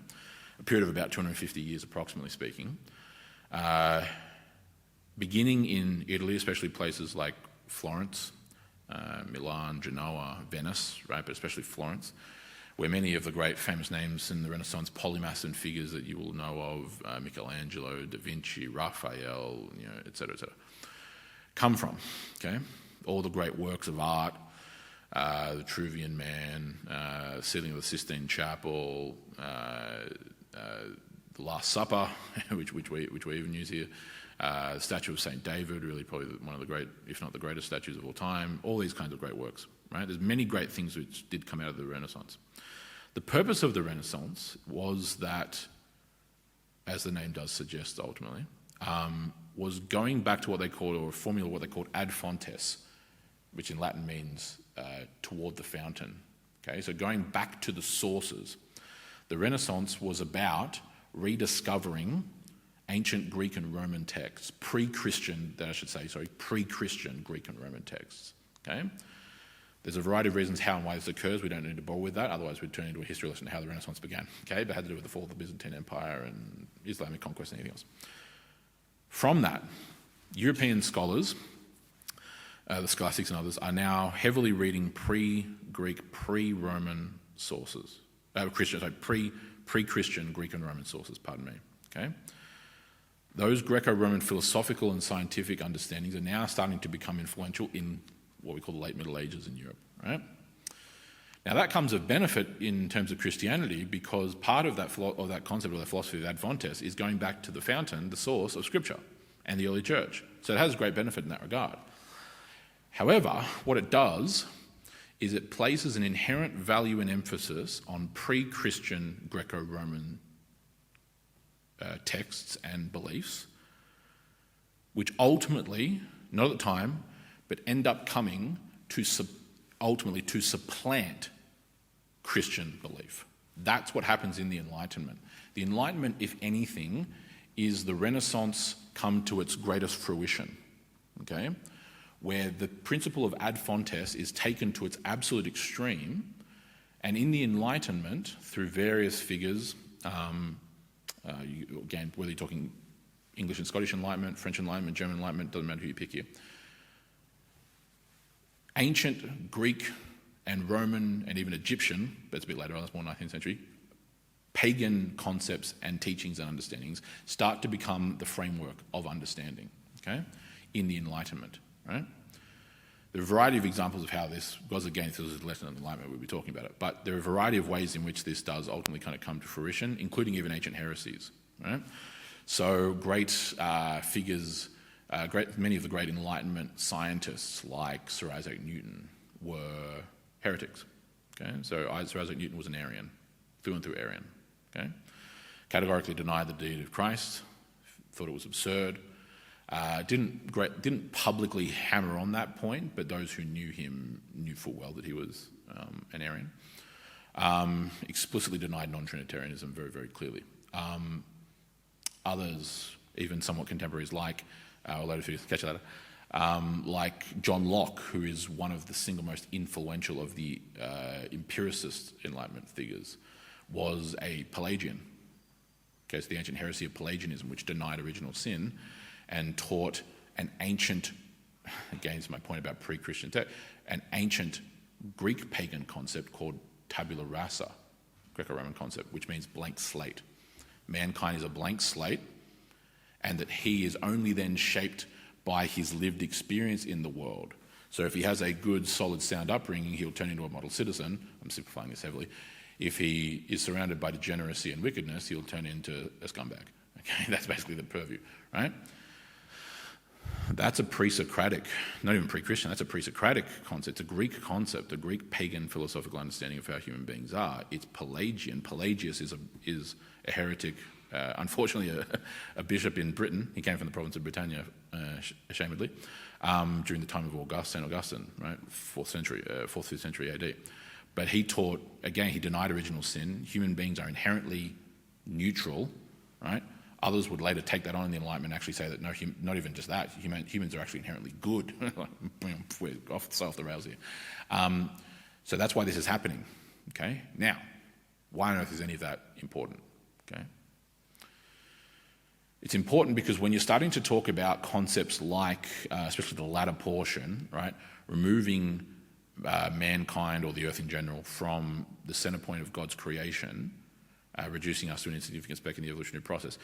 A period of about 250 years, approximately speaking. Beginning in Italy, especially places like Florence, Milan, Genoa, Venice, right, but especially Florence, where many of the great famous names in the Renaissance, polymaths and figures that you will know of, Michelangelo, Da Vinci, Raphael, et cetera, come from, okay? All the great works of art, the Vitruvian Man, ceiling of the Sistine Chapel, the Last Supper, which we even use here, the statue of St. David, really probably one of the great, if not the greatest statues of all time, all these kinds of great works, right? There's many great things which did come out of the Renaissance. The purpose of the Renaissance was that, as the name does suggest ultimately, was going back to what they called, or a formula what they called ad fontes, which in Latin means toward the fountain. Okay, so going back to the sources. The Renaissance was about rediscovering ancient Greek and Roman texts, pre-Christian Greek and Roman texts. Okay? There's a variety of reasons how and why this occurs. We don't need to bore with that, otherwise we'd turn into a history lesson on how the Renaissance began. Okay? But it had to do with the fall of the Byzantine Empire and Islamic conquest and anything else. From that, European scholars, the scholastics and others, are now heavily reading pre-Greek, pre-Roman sources. Pre-Christian Greek and Roman sources, pardon me. Okay? Those Greco-Roman philosophical and scientific understandings are now starting to become influential in what we call the late Middle Ages in Europe. Right? Now that comes of benefit in terms of Christianity, because part of that concept or that philosophy of ad fontes is going back to the fountain, the source of Scripture and the early church. So it has great benefit in that regard. However, what it does is it places an inherent value and emphasis on pre-Christian Greco-Roman texts and beliefs, which ultimately, not at the time, but end up coming to ultimately to supplant Christian belief. That's what happens in the Enlightenment. The Enlightenment, if anything, is the Renaissance come to its greatest fruition, okay? Where the principle of ad fontes is taken to its absolute extreme, and in the Enlightenment, through various figures, again, whether you're talking English and Scottish Enlightenment, French Enlightenment, German Enlightenment, doesn't matter who you pick here, ancient Greek and Roman and even Egyptian, but it's a bit later on, that's more 19th century, pagan concepts and teachings and understandings start to become the framework of understanding, okay, in the Enlightenment. Right? There are a variety of examples of how this, because again, if this is a lesson on the Enlightenment, we'll be talking about it, but there are a variety of ways in which this does ultimately kind of come to fruition, including even ancient heresies. Right? So great figures, many of the great Enlightenment scientists like Sir Isaac Newton were heretics. Okay? So Sir Isaac Newton was an Arian, through and through Arian. Okay? Categorically denied the deity of Christ, thought it was absurd. Didn't publicly hammer on that point, but those who knew him knew full well that he was an Arian. Explicitly denied non-Trinitarianism very, very clearly. Others, even somewhat contemporaries, like, or later figures, catch that, like John Locke, who is one of the single most influential of the empiricist Enlightenment figures, was a Pelagian. Okay, so the ancient heresy of Pelagianism, which denied original sin, and taught an ancient, again, it's my point about pre-Christian text, an ancient Greek pagan concept called tabula rasa, Greco-Roman concept, which means blank slate. Mankind is a blank slate, and that he is only then shaped by his lived experience in the world. So if he has a good, solid, sound upbringing, he'll turn into a model citizen. I'm simplifying this heavily. If he is surrounded by degeneracy and wickedness, he'll turn into a scumbag. Okay, that's basically the purview, right? That's a pre-Socratic, not even pre-Christian, that's a pre-Socratic concept. It's a Greek concept, a Greek pagan philosophical understanding of how human beings are. It's Pelagian. Pelagius is a heretic, unfortunately a bishop in Britain. He came from the province of Britannia, ashamedly, during the time of St. Augustine, right, 4th century, 4th century AD. But he taught, again, he denied original sin. Human beings are inherently neutral, right? Others would later take that on in the Enlightenment and actually say that, no, not even just that, humans are actually inherently good. We're off the rails here. So that's why this is happening, okay? Now, why on earth is any of that important, okay? It's important because when you're starting to talk about concepts like, especially the latter portion, right, removing mankind or the earth in general from the center point of God's creation, reducing us to an insignificant speck in the evolutionary process,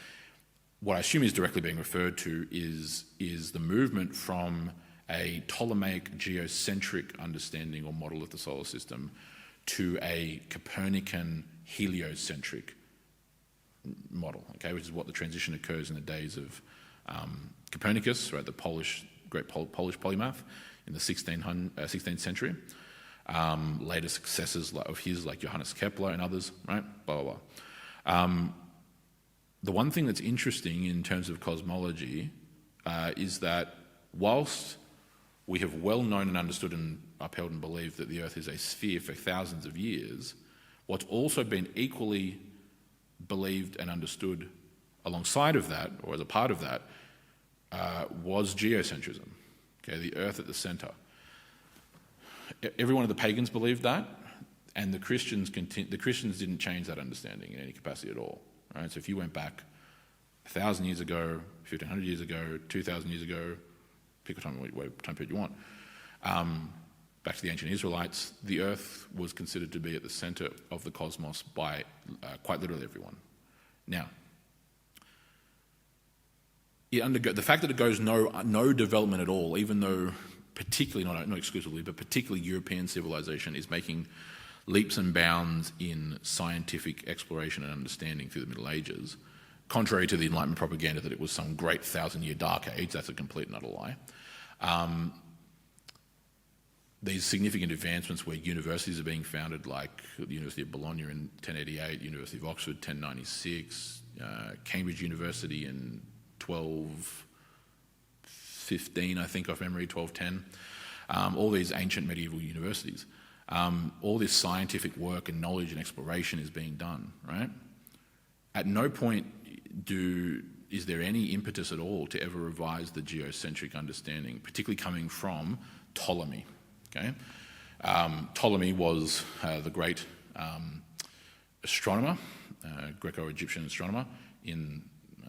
what I assume is directly being referred to is the movement from a Ptolemaic geocentric understanding or model of the solar system to a Copernican heliocentric model, okay, which is what the transition occurs in the days of Copernicus, right, the great Polish polymath in the 16th century. Later successors of his, like Johannes Kepler and others, right, blah, blah, blah. The one thing that's interesting in terms of cosmology is that whilst we have well known and understood and upheld and believed that the Earth is a sphere for thousands of years, what's also been equally believed and understood alongside of that, or as a part of that, was geocentrism, okay, the Earth at the centre. Every one of the pagans believed that, and the Christians didn't change that understanding in any capacity at all. Right? So if you went back 1,000 years ago, 1,500 years ago, 2,000 years ago, pick a time period you want, back to the ancient Israelites, the Earth was considered to be at the centre of the cosmos by quite literally everyone. Now, the fact that it goes no development at all, even though particularly, not exclusively, but particularly European civilization is making leaps and bounds in scientific exploration and understanding through the Middle Ages, contrary to the Enlightenment propaganda that it was some great 1,000-year dark age. That's a complete and utter lie. These significant advancements where universities are being founded, like the University of Bologna in 1088, University of Oxford 1096, Cambridge University in 1215, I think, off memory, 1210, all these ancient medieval universities. All this scientific work and knowledge and exploration is being done, right? At no point is there any impetus at all to ever revise the geocentric understanding, particularly coming from Ptolemy, okay? Ptolemy was the great astronomer, Greco-Egyptian astronomer in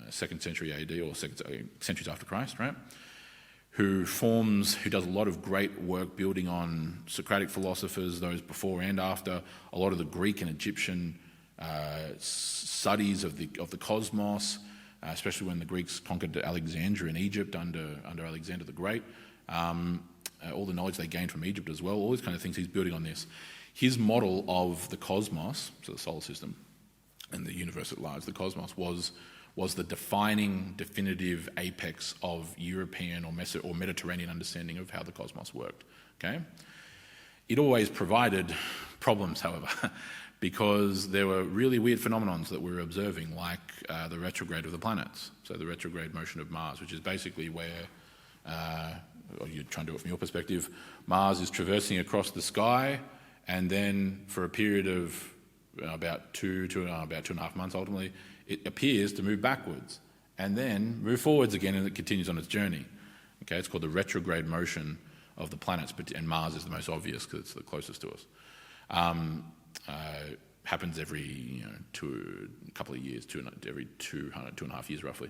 2nd century AD or centuries after Christ, right? Who does a lot of great work building on Socratic philosophers, those before and after, a lot of the Greek and Egyptian studies of the cosmos, especially when the Greeks conquered Alexandria in Egypt under Alexander the Great. All the knowledge they gained from Egypt as well, all these kind of things, he's building on this. His model of the cosmos, so the solar system and the universe at large, the cosmos, was the defining, definitive apex of European or Mediterranean understanding of how the cosmos worked, okay? It always provided problems, however, because there were really weird phenomenons that we were observing, like the retrograde of the planets, so the retrograde motion of Mars, which is basically where, or you're trying to do it from your perspective, Mars is traversing across the sky, and then for a period of about two and a half months ultimately, it appears to move backwards and then move forwards again, and it continues on its journey. Okay, it's called the retrograde motion of the planets, and Mars is the most obvious because it's the closest to us. Happens every couple of years, every 2.5 years roughly.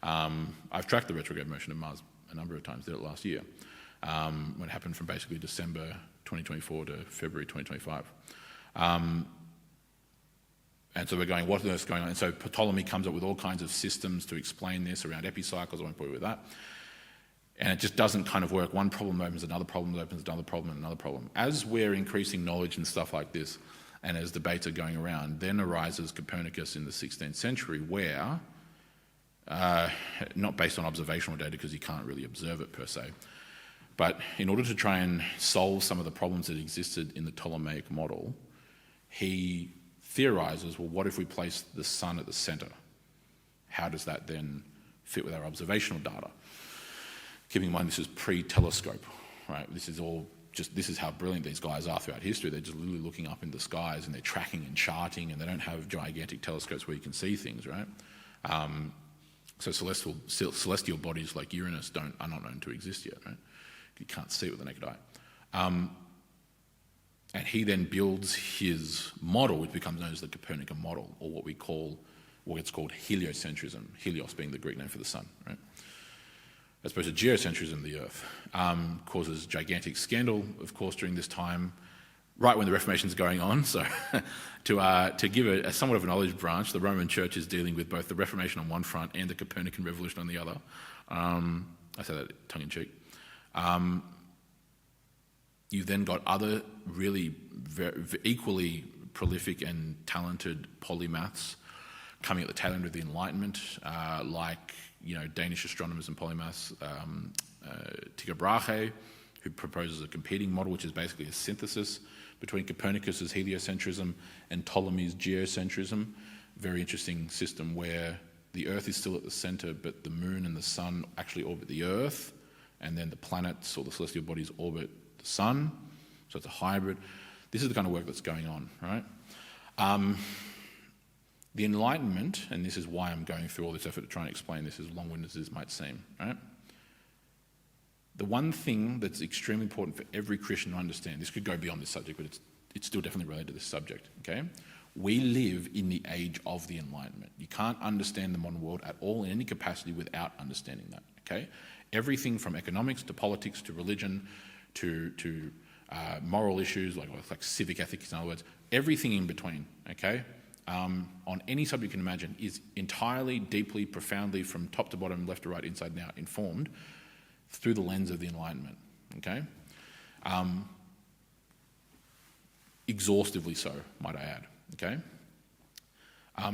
I've tracked the retrograde motion of Mars a number of times. Did it last year when it happened from basically December 2024 to February 2025. And so we're going, what on earth's going on? And so Ptolemy comes up with all kinds of systems to explain this around epicycles. I won't bore you with that. And it just doesn't kind of work. One problem opens another problem, opens another problem, and another problem. As we're increasing knowledge and stuff like this, and as debates are going around, then arises Copernicus in the 16th century, where, not based on observational data because you can't really observe it per se, but in order to try and solve some of the problems that existed in the Ptolemaic model, he theorizes, well, what if we place the sun at the center? How does that then fit with our observational data? Keeping in mind this is pre-telescope, right? This is how brilliant these guys are throughout history. They're just literally looking up in the skies and they're tracking and charting, and they don't have gigantic telescopes where you can see things, right? So celestial bodies like Uranus are not known to exist yet, right? You can't see it with the naked eye. And he then builds his model, which becomes known as the Copernican model, or what's called heliocentrism, helios being the Greek name for the sun, right? As opposed to geocentrism, the Earth, causes gigantic scandal, of course, during this time, right when the Reformation's going on. So to give a somewhat of an olive branch, the Roman Church is dealing with both the Reformation on one front and the Copernican Revolution on the other. I say that tongue-in-cheek. You've then got other really equally prolific and talented polymaths coming at the tail end of the Enlightenment, like Danish astronomers and polymaths, Tycho Brahe, who proposes a competing model, which is basically a synthesis between Copernicus's heliocentrism and Ptolemy's geocentrism. Very interesting system where the Earth is still at the center, but the Moon and the Sun actually orbit the Earth, and then the planets or the celestial bodies orbit the Sun. So it's a hybrid. This is the kind of work that's going on, right? The Enlightenment, and this is why I'm going through all this effort to try and explain this as long-winded as this might seem, right? The one thing that's extremely important for every Christian to understand, this could go beyond this subject, but it's still definitely related to this subject, okay? We live in the age of the Enlightenment. You can't understand the modern world at all in any capacity without understanding that, okay? Everything from economics to politics to religion to moral issues like civic ethics, in other words, everything in between, okay? On any subject you can imagine is entirely, deeply, profoundly, from top to bottom, left to right, inside and out, informed through the lens of the Enlightenment, okay? Exhaustively so, might I add, okay?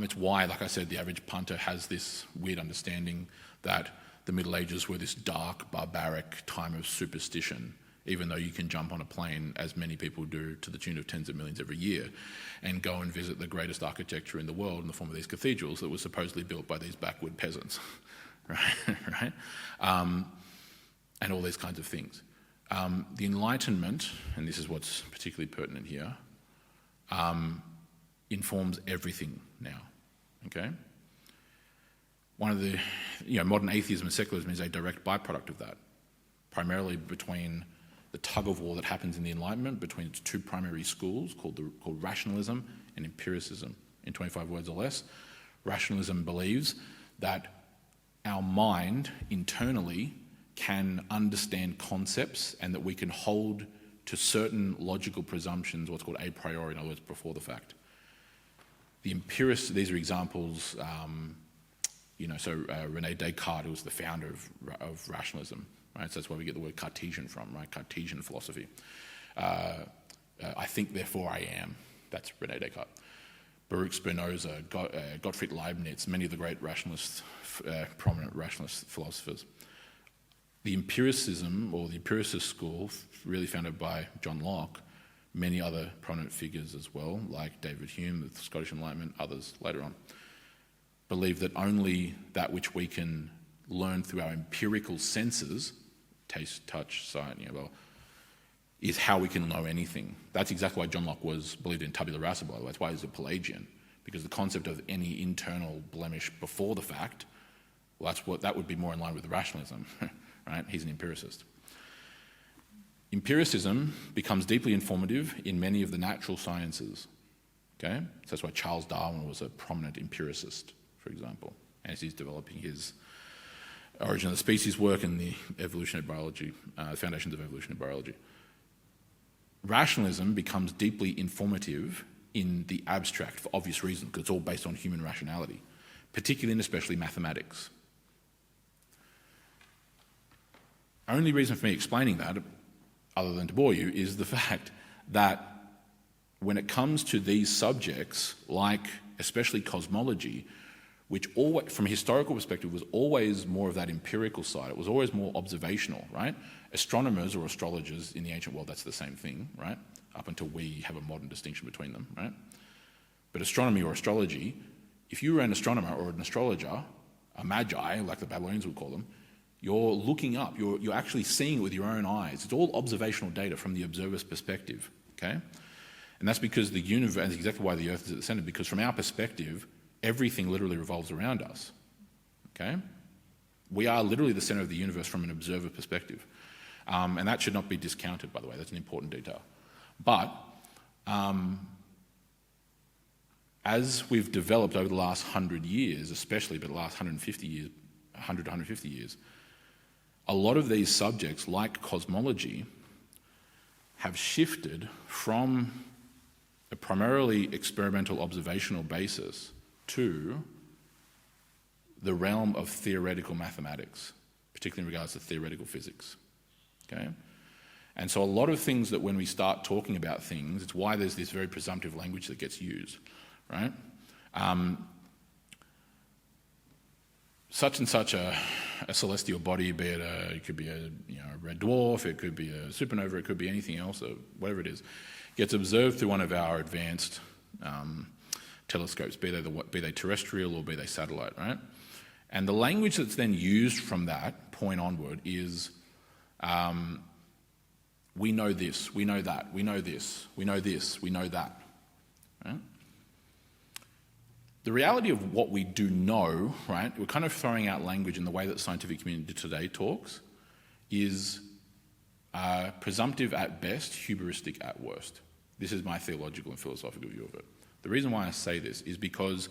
It's why, like I said, the average punter has this weird understanding that the Middle Ages were this dark, barbaric time of superstition, even though you can jump on a plane, as many people do, to the tune of tens of millions every year, and go and visit the greatest architecture in the world in the form of these cathedrals that were supposedly built by these backwood peasants, right? And all these kinds of things. The Enlightenment, and this is what's particularly pertinent here, informs everything now, okay? One of the, modern atheism and secularism is a direct byproduct of that, primarily between the tug-of-war that happens in the Enlightenment between its two primary schools called rationalism and empiricism. In 25 words or less, rationalism believes that our mind internally can understand concepts and that we can hold to certain logical presumptions, what's called a priori, in other words, before the fact. The empiricists, these are examples, René Descartes, who was the founder of rationalism, right? So that's where we get the word Cartesian from, right? Cartesian philosophy. I think, therefore I am. That's René Descartes. Baruch Spinoza, Gottfried Leibniz, many of the great rationalists, prominent rationalist philosophers. The empiricism, or the empiricist school, really founded by John Locke, many other prominent figures as well, like David Hume, the Scottish Enlightenment, others later on, believe that only that which we can learn through our empirical senses, taste, touch, sight, is how we can know anything. That's exactly why John Locke believed in tabula rasa, by the way. That's why he's a Pelagian, because the concept of any internal blemish before the fact, that would be more in line with rationalism, right? He's an empiricist. Empiricism becomes deeply informative in many of the natural sciences, okay? So that's why Charles Darwin was a prominent empiricist, for example, as he's developing his Origin of the Species work and the evolutionary biology, foundations of evolutionary biology. Rationalism becomes deeply informative in the abstract for obvious reasons, because it's all based on human rationality, particularly and especially mathematics. Only reason for me explaining that, other than to bore you, is the fact that when it comes to these subjects, like especially cosmology, which always, from a historical perspective, was always more of that empirical side. It was always more observational, right? Astronomers or astrologers in the ancient world, that's the same thing, right? Up until we have a modern distinction between them, right? But astronomy or astrology, if you were an astronomer or an astrologer, a magi, like the Babylonians would call them, you're looking up, you're actually seeing it with your own eyes. It's all observational data from the observer's perspective, okay? And that's because the universe, and that's exactly why the Earth is at the centre, because from our perspective, everything literally revolves around us, okay? We are literally the centre of the universe from an observer perspective. And that should not be discounted, by the way. That's an important detail. But as we've developed over the last 100 years, especially, but the last 150 years, 100 to 150 years, a lot of these subjects, like cosmology, have shifted from a primarily experimental observational basis to the realm of theoretical mathematics, particularly in regards to theoretical physics. Okay? And so a lot of things that when we start talking about things, it's why there's this very presumptive language that gets used, right? Such and such a celestial body, be it it could be a red dwarf, it could be a supernova, it could be anything else, or whatever it is, gets observed through one of our advanced telescopes, be they terrestrial or be they satellite, right? And the language that's then used from that point onward is, we know this, we know that, we know this, we know this, we know that, right? The reality of what we do know, right, we're kind of throwing out language in the way that the scientific community today talks, is presumptive at best, hubristic at worst. This is my theological and philosophical view of it. The reason why I say this is because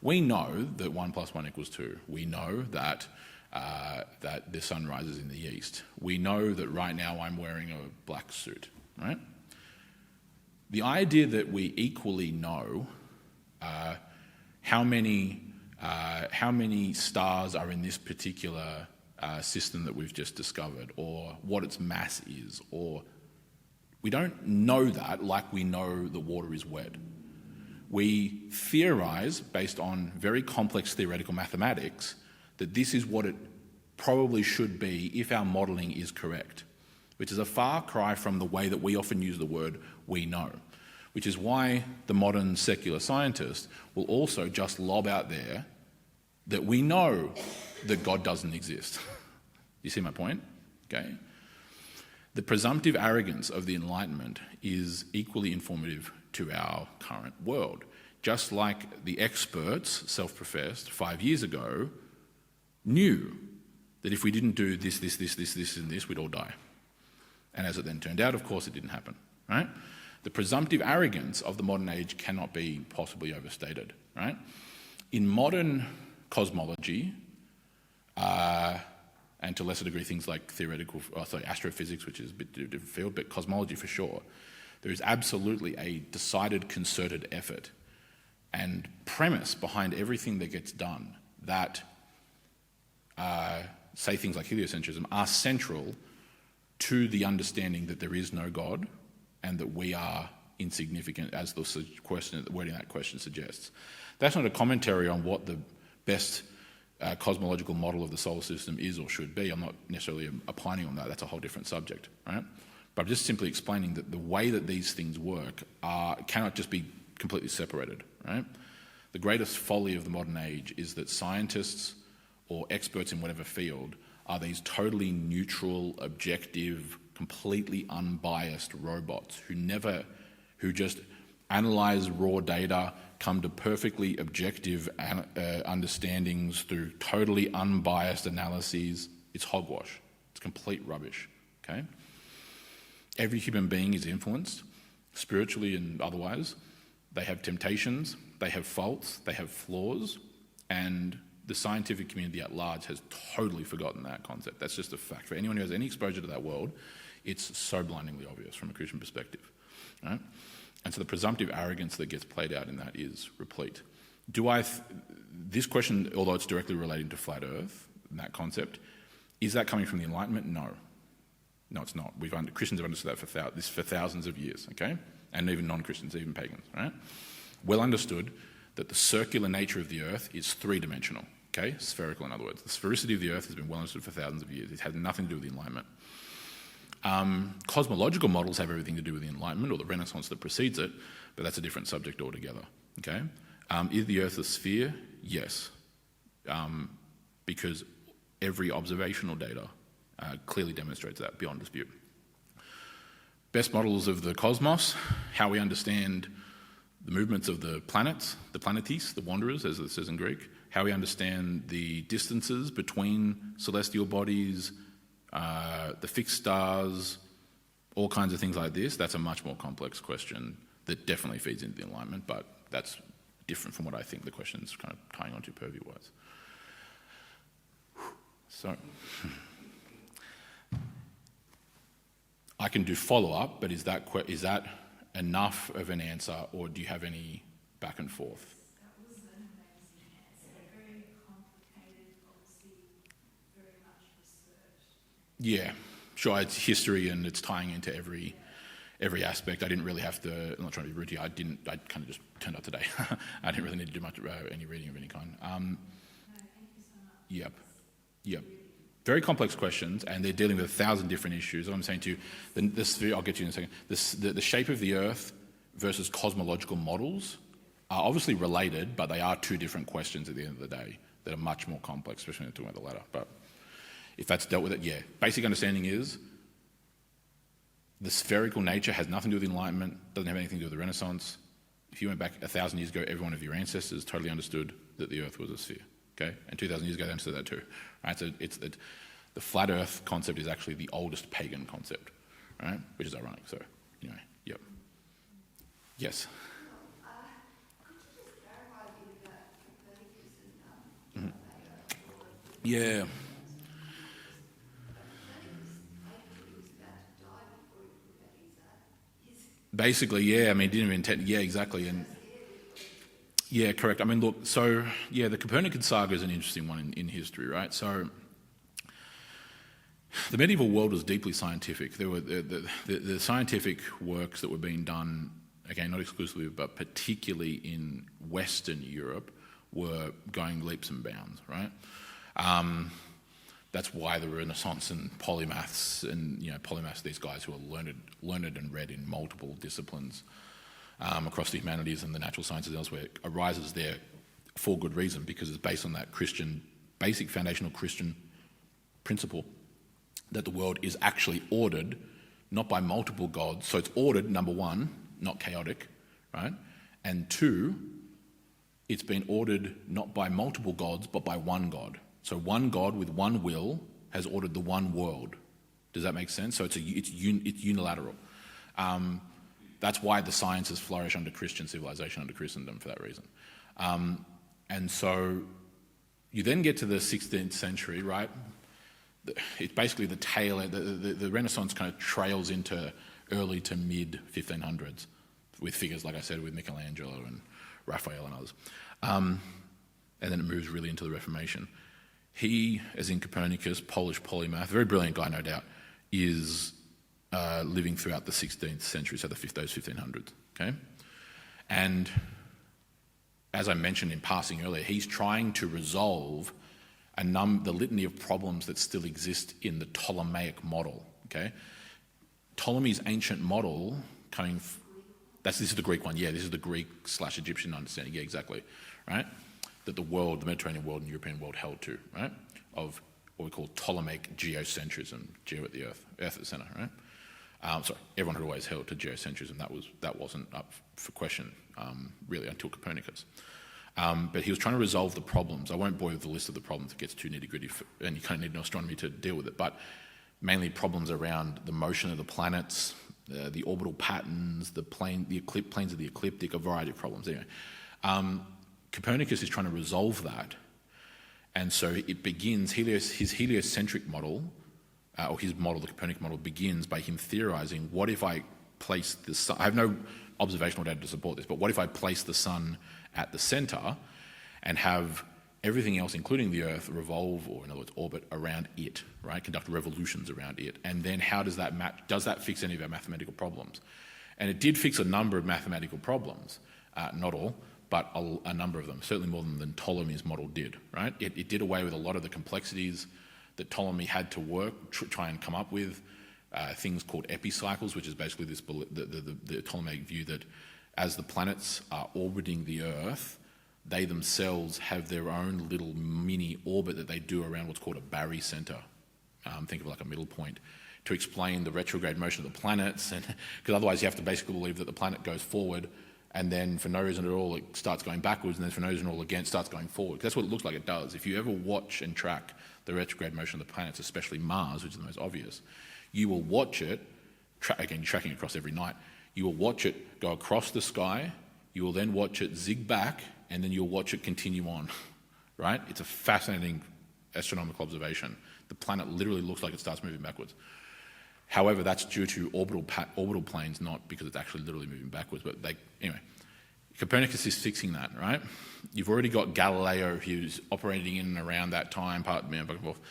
we know that 1 + 1 = 2. We know that that the sun rises in the east. We know that right now I'm wearing a black suit, right? The idea that we equally know how many stars are in this particular system that we've just discovered, or what its mass is, or we don't know that like we know the water is wet. We theorize based on very complex theoretical mathematics that this is what it probably should be if our modelling is correct, which is a far cry from the way that we often use the word "we know," which is why the modern secular scientist will also just lob out there that we know that God doesn't exist. You see my point? Okay. The presumptive arrogance of the Enlightenment is equally informative to our current world. Just like the experts, self-professed, 5 years ago, knew that if we didn't do this, and this, we'd all die. And as it then turned out, of course, it didn't happen, right? The presumptive arrogance of the modern age cannot be possibly overstated, right? In modern cosmology, and to a lesser degree things like astrophysics, which is a bit different field, but cosmology for sure, there is absolutely a decided concerted effort and premise behind everything that gets done that, say things like heliocentrism, are central to the understanding that there is no God and that we are insignificant, as the wording of that question suggests. That's not a commentary on what the best cosmological model of the solar system is or should be. I'm not necessarily opining on that. That's a whole different subject, right? But I'm just simply explaining that the way that these things work cannot just be completely separated, right? The greatest folly of the modern age is that scientists or experts in whatever field are these totally neutral, objective, completely unbiased robots who just analyze raw data, come to perfectly objective understandings through totally unbiased analyses. It's hogwash. It's complete rubbish, okay? Every human being is influenced, spiritually and otherwise. They have temptations, they have faults, they have flaws, and the scientific community at large has totally forgotten that concept. That's just a fact. For anyone who has any exposure to that world, it's so blindingly obvious from a Christian perspective, right? And so the presumptive arrogance that gets played out in that is replete. This question, although it's directly relating to flat Earth, and that concept, is that coming from the Enlightenment? No. No, it's not. Christians have understood that for thousands of years, okay? And even non-Christians, even pagans, right? Well understood that the circular nature of the Earth is three-dimensional, okay? Spherical, in other words. The sphericity of the Earth has been well understood for thousands of years. It has nothing to do with the Enlightenment. Cosmological models have everything to do with the Enlightenment or the Renaissance that precedes it, but that's a different subject altogether, okay? Is the Earth a sphere? Yes, because every observational data clearly demonstrates that beyond dispute. Best models of the cosmos, how we understand the movements of the planets, the planetes, the wanderers, as it says in Greek, how we understand the distances between celestial bodies, the fixed stars, all kinds of things like this. That's a much more complex question that definitely feeds into the Enlightenment, but that's different from what I think the question's kind of tying onto purview-wise. So, I can do follow-up, but is that enough of an answer, or do you have any back and forth? That was an amazing answer. Very complicated, obviously, very much research. Yeah, sure. It's history and it's tying into every aspect. I didn't really have to. I'm not trying to be rude here. I kind of just turned up today. I didn't really need to do much any reading of any kind. No, thank you so much. Yep. Very complex questions, and they're dealing with 1,000 different issues. What I'm saying to you, the sphere, I'll get to you in a second. The shape of the Earth versus cosmological models are obviously related, but they are two different questions at the end of the day that are much more complex, especially when we're talking about the latter. But if that's dealt with it, yeah. Basic understanding is the spherical nature has nothing to do with the Enlightenment, doesn't have anything to do with the Renaissance. If you went back 1,000 years ago, every one of your ancestors totally understood that the Earth was a sphere. Okay? And 2,000 years ago, they understood that too. Right? So the flat Earth concept is actually the oldest pagan concept, right? Which is ironic. So, anyway, yep. Yes? Could you just clarify a bit about Copernicus and Yeah. Basically, yeah. I mean, didn't even yeah, exactly. And yeah, correct. I mean, look. So yeah, the Copernican saga is an interesting one in history, right? So the medieval world was deeply scientific. There were the scientific works that were being done, again, not exclusively, but particularly in Western Europe, were going leaps and bounds, right? That's why the Renaissance and polymaths, these guys who are learned and read in multiple disciplines across the humanities and the natural sciences and elsewhere, arises there for good reason, because it's based on that basic foundational Christian principle that the world is actually ordered not by multiple gods. So it's ordered, number one, not chaotic, right? And two, it's been ordered not by multiple gods, but by one God. So one God with one will has ordered the one world. Does that make sense? So it's unilateral. That's why the sciences flourish under Christian civilization, under Christendom, for that reason. And so you then get to the 16th century, right? It's basically the tail. The Renaissance kind of trails into early to mid 1500s with figures, like I said, with Michelangelo and Raphael and others. And then it moves really into the Reformation. He, as in Copernicus, Polish polymath, very brilliant guy, no doubt, is living throughout the 16th century, so those 1500s, okay? And as I mentioned in passing earlier, he's trying to resolve the litany of problems that still exist in the Ptolemaic model, okay? Ptolemy's ancient model this is the Greek one, yeah, this is the Greek/Egyptian understanding, yeah, exactly, right? That the Mediterranean world and European world held to, right? Of what we call Ptolemaic geocentrism, geo at the earth at the centre, right? Everyone had always held to geocentrism. That wasn't up for question really until Copernicus. But he was trying to resolve the problems. I won't bore you with the list of the problems; it gets too nitty-gritty, and you kind of need an astronomy to deal with it. But mainly problems around the motion of the planets, the orbital patterns, the planes of the ecliptic, a variety of problems. Anyway, Copernicus is trying to resolve that, and so it begins. His heliocentric model, or his model, the Copernican model, begins by him theorizing: what if I place the sun? I have no observational data to support this, but what if I place the sun at the centre and have everything else, including the Earth, revolve, or in other words, orbit around it, right? Conduct revolutions around it. And then how does that match? Does that fix any of our mathematical problems? And it did fix a number of mathematical problems, not all, but a number of them, certainly more than Ptolemy's model did, right? It did away with a lot of the complexities that Ptolemy had to try and come up with, things called epicycles, which is basically the Ptolemaic view that as the planets are orbiting the Earth, they themselves have their own little mini orbit that they do around what's called a barycenter. Think of like a middle point, to explain the retrograde motion of the planets, and because otherwise you have to basically believe that the planet goes forward and then for no reason at all it starts going backwards, and then for no reason at all again it starts going forward. That's what it looks like it does. If you ever watch and track the retrograde motion of the planets, especially Mars, which is the most obvious, you will watch it, again tracking across every night, you will watch it go across the sky, you will then watch it zig back, and then you'll watch it continue on, right? It's a fascinating astronomical observation. The planet literally looks like it starts moving backwards. However, that's due to orbital planes, not because it's actually literally moving backwards. But anyway, Copernicus is fixing that, right? You've already got Galileo, who's operating in and around that time, back and forth.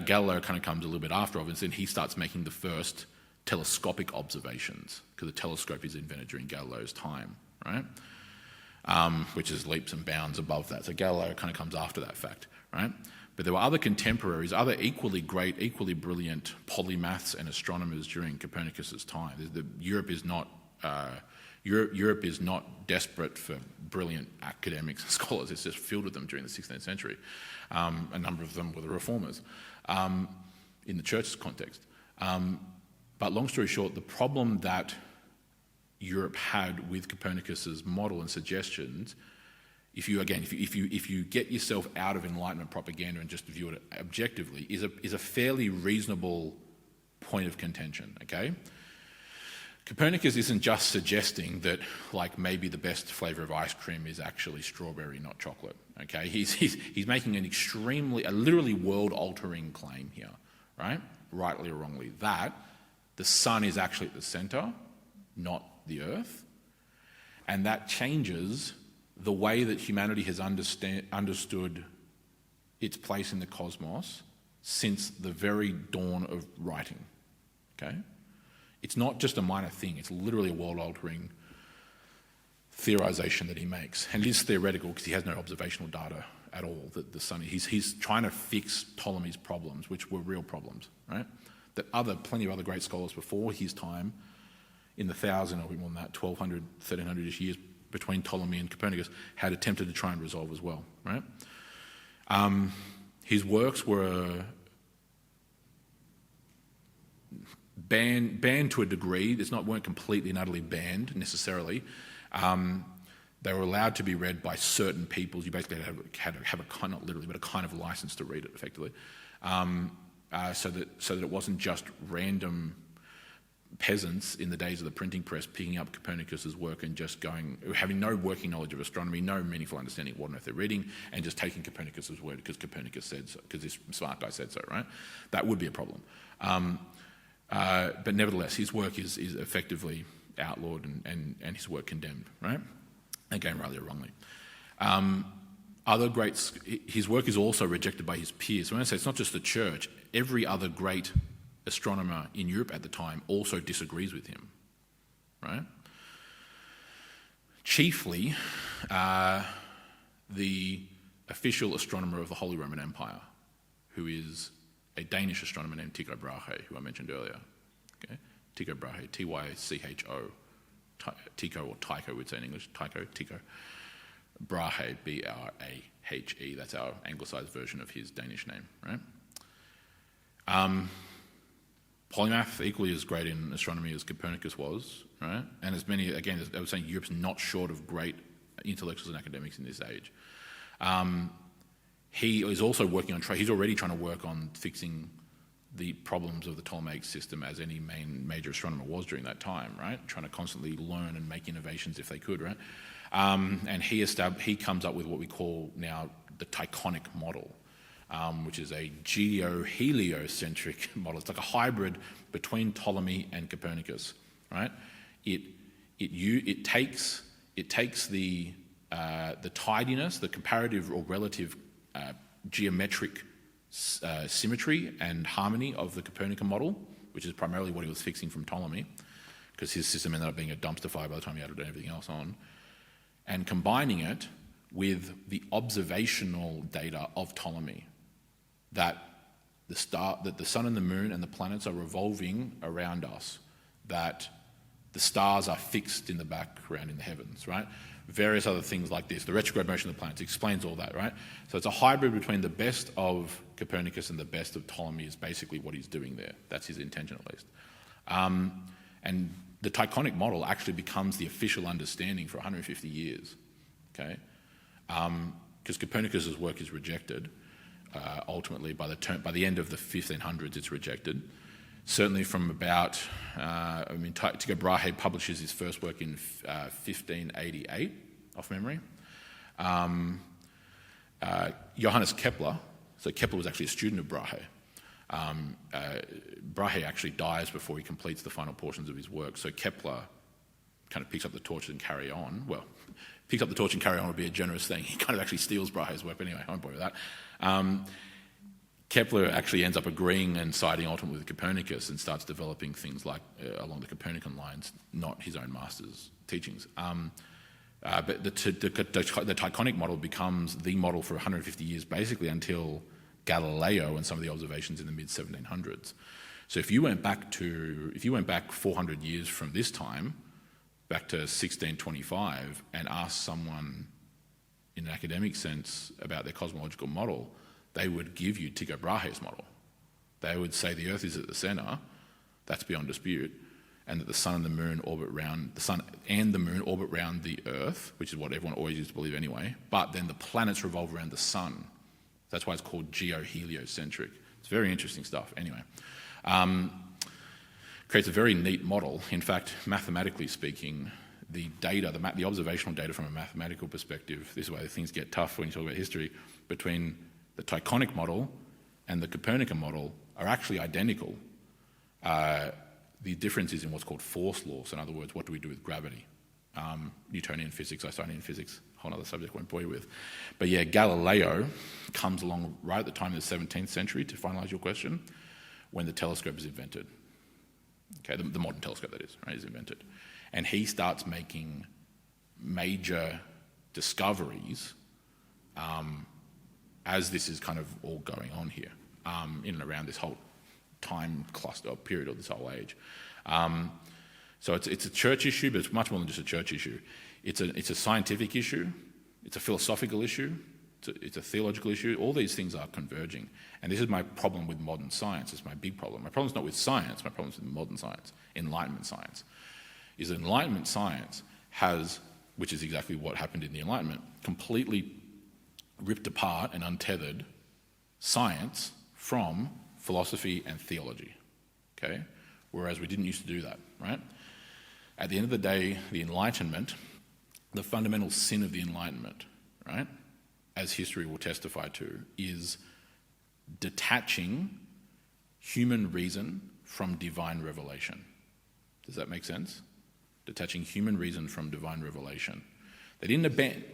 Galileo kind of comes a little bit after, obviously, and he starts making the first telescopic observations, because the telescope is invented during Galileo's time, right? Which is leaps and bounds above that. So Galileo kind of comes after that fact, right? But there were other contemporaries, other equally great, equally brilliant polymaths and astronomers during Copernicus's time. Europe is not desperate for brilliant academics and scholars. It's just filled with them during the 16th century. A number of them were the reformers in the church's context. But long story short, the problem that Europe had with Copernicus's model and suggestions, if you get yourself out of Enlightenment propaganda and just view it objectively, is a fairly reasonable point of contention. Okay, Copernicus isn't just suggesting that like maybe the best flavour of ice cream is actually strawberry, not chocolate. Okay, he's making a literally world-altering claim here, right? Rightly or wrongly, that the sun is actually at the centre, not the Earth, and that changes the way that humanity has understood its place in the cosmos since the very dawn of writing. Okay, it's not just a minor thing; it's literally a world-altering theorization that he makes, and it is theoretical because he has no observational data at all. That the sun, he's trying to fix Ptolemy's problems, which were real problems, right? That plenty of other great scholars before his time, in the 1,000 or more than that, 1,200, 1,300-ish years between Ptolemy and Copernicus, had attempted to try and resolve as well, right? His works were banned to a degree. Weren't completely and utterly banned necessarily. They were allowed to be read by certain peoples. You basically had to have a kind, not literally, but a kind of license to read it effectively, so that it wasn't just random peasants in the days of the printing press picking up Copernicus's work and just having no working knowledge of astronomy, no meaningful understanding of what on earth they're reading, and just taking Copernicus's word because Copernicus said so, because this smart guy said so, right? That would be a problem. But nevertheless, his work is effectively outlawed and his work condemned, right? Again, rightly or wrongly. His work is also rejected by his peers. So when I say it's not just the church, every other great astronomer in Europe at the time also disagrees with him, right? Chiefly, the official astronomer of the Holy Roman Empire, who is a Danish astronomer named Tycho Brahe, who I mentioned earlier. Okay? Tycho Brahe, T-Y-C-H-O, Tycho, or Tycho we'd say in English, Tycho. Brahe, B-R-A-H-E, that's our anglicised version of his Danish name, right? Polymath, equally as great in astronomy as Copernicus was, right? And as many, again, as I was saying, Europe's not short of great intellectuals and academics in this age. He is also working on, he's already trying to work on fixing the problems of the Ptolemaic system, as any major astronomer was during that time, right? Trying to constantly learn and make innovations if they could, right? And he comes up with what we call now the Tychonic model, which is a geo-heliocentric model. It's like a hybrid between Ptolemy and Copernicus, right? it takes the tidiness, the comparative or relative geometric symmetry and harmony of the Copernican model, which is primarily what he was fixing from Ptolemy, because his system ended up being a dumpster fire by the time he added everything else on, and combining it with the observational data of Ptolemy, that the sun and the moon and the planets are revolving around us, that the stars are fixed in the background in the heavens, right? Various other things like this. The retrograde motion of the planets explains all that, right? So it's a hybrid between the best of Copernicus and the best of Ptolemy is basically what he's doing there. That's his intention, at least. And the Tychonic model actually becomes the official understanding for 150 years, okay? Because Copernicus's work is rejected. Ultimately, by the end of the 1500s, it's rejected. Certainly from about, Tycho Brahe publishes his first work in 1588, off memory. Johannes Kepler, so Kepler was actually a student of Brahe. Brahe actually dies before he completes the final portions of his work, so Kepler kind of picks up the torch and carry on. Well, picks up the torch and carry on would be a generous thing. He kind of actually steals Brahe's work, but anyway, I won't bore you with that. Kepler actually ends up agreeing and siding ultimately with Copernicus and starts developing things like along the Copernican lines, not his own master's teachings. But the Tychonic model becomes the model for 150 years, basically until Galileo and some of the observations in the mid-1700s. So if you went back 400 years from this time, back to 1625, and asked someone in an academic sense about their cosmological model, they would give you Tycho Brahe's model. They would say the Earth is at the centre, that's beyond dispute, and that the sun and the moon orbit round the Earth, which is what everyone always used to believe anyway, but then the planets revolve around the sun. That's why it's called geo-heliocentric. It's very interesting stuff. Anyway, creates a very neat model. In fact, mathematically speaking, the data, the observational data from a mathematical perspective, this is why things get tough when you talk about history, between the Tychonic model and the Copernican model are actually identical. The difference is in what's called force laws. In other words, what do we do with gravity? Newtonian physics, Einsteinian physics, a whole other subject I won't bore you with. But yeah, Galileo comes along right at the time of the 17th century, to finalise your question, when the telescope is invented. Okay, the modern telescope, that is, right, is invented. And he starts making major discoveries as this is kind of all going on here, in and around this whole time cluster or period of this whole age. So it's a church issue, but it's much more than just a church issue. It's a scientific issue, it's a philosophical issue, it's a theological issue. All these things are converging. And this is my problem with modern science. It's my big problem. My problem's not with science, my problem's with modern science, Enlightenment science. Is that Enlightenment science has, which is exactly what happened in the Enlightenment, completely ripped apart and untethered science from philosophy and theology, okay? Whereas we didn't used to do that, right? At the end of the day, the Enlightenment, the fundamental sin of the Enlightenment, right, as history will testify to, is detaching human reason from divine revelation. Does that make sense? Detaching human reason from divine revelation. They didn't abandon.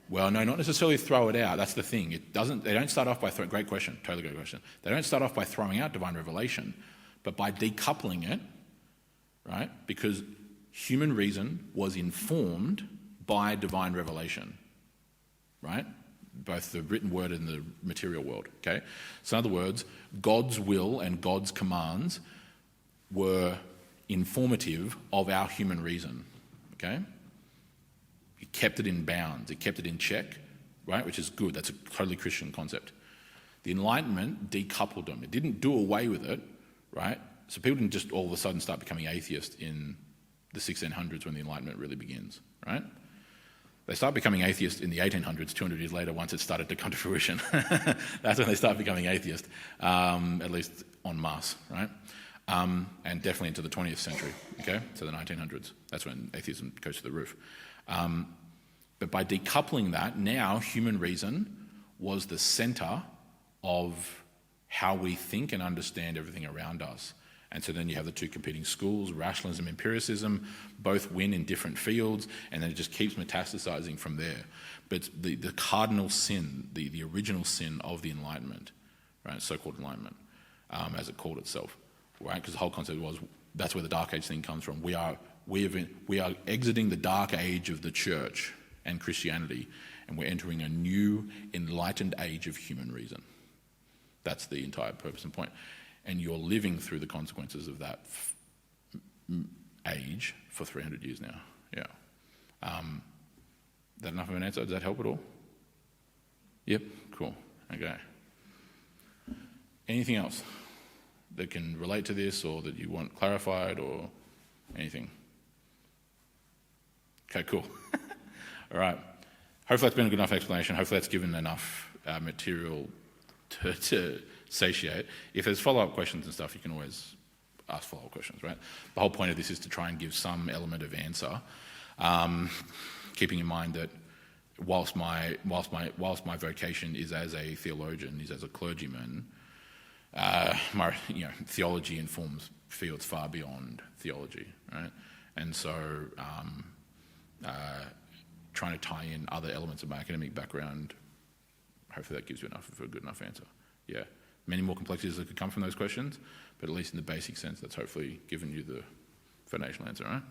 Well, no, not necessarily throw it out. That's the thing. They don't start off by great question, totally great question. They don't start off by throwing out divine revelation, but by decoupling it, right? Because human reason was informed by divine revelation, right? Both the written word and the material world, okay? So in other words, God's will and God's commands were informative of our human reason, okay? It kept it in bounds, it kept it in check, right? Which is good, that's a totally Christian concept. The Enlightenment decoupled them. It didn't do away with it, right? So people didn't just all of a sudden start becoming atheists in the 1600s when the Enlightenment really begins, right? They start becoming atheists in the 1800s, 200 years later, once it started to come to fruition. That's when they start becoming atheists, at least en masse, right? And definitely into the 20th century, okay? So the 1900s, that's when atheism goes to the roof. But by decoupling that, now human reason was the centre of how we think and understand everything around us. And so then you have the two competing schools, rationalism, empiricism, both win in different fields, and then it just keeps metastasizing from there. But the cardinal sin, the original sin of the Enlightenment, right, so-called Enlightenment, as it called itself, right, because the whole concept was, that's where the Dark Age thing comes from. We are exiting the Dark Age of the Church and Christianity, and we're entering a new enlightened age of human reason. That's the entire purpose and point. And you're living through the consequences of that age for 300 years now. Yeah. Is that enough of an answer? Does that help at all? Yep, cool. Okay. Anything else that can relate to this or that you want clarified or anything? Okay, cool. All right. Hopefully that's been a good enough explanation. Hopefully that's given enough material to satiate. If there's follow-up questions and stuff, you can always ask follow-up questions, right? The whole point of this is to try and give some element of answer, keeping in mind that whilst my vocation is as a theologian, is as a clergyman, my theology informs fields far beyond theology, right? And so trying to tie in other elements of my academic background, hopefully that gives you enough of a good enough answer. Yeah, many more complexities that could come from those questions, but at least in the basic sense, that's hopefully given you the foundational answer, right?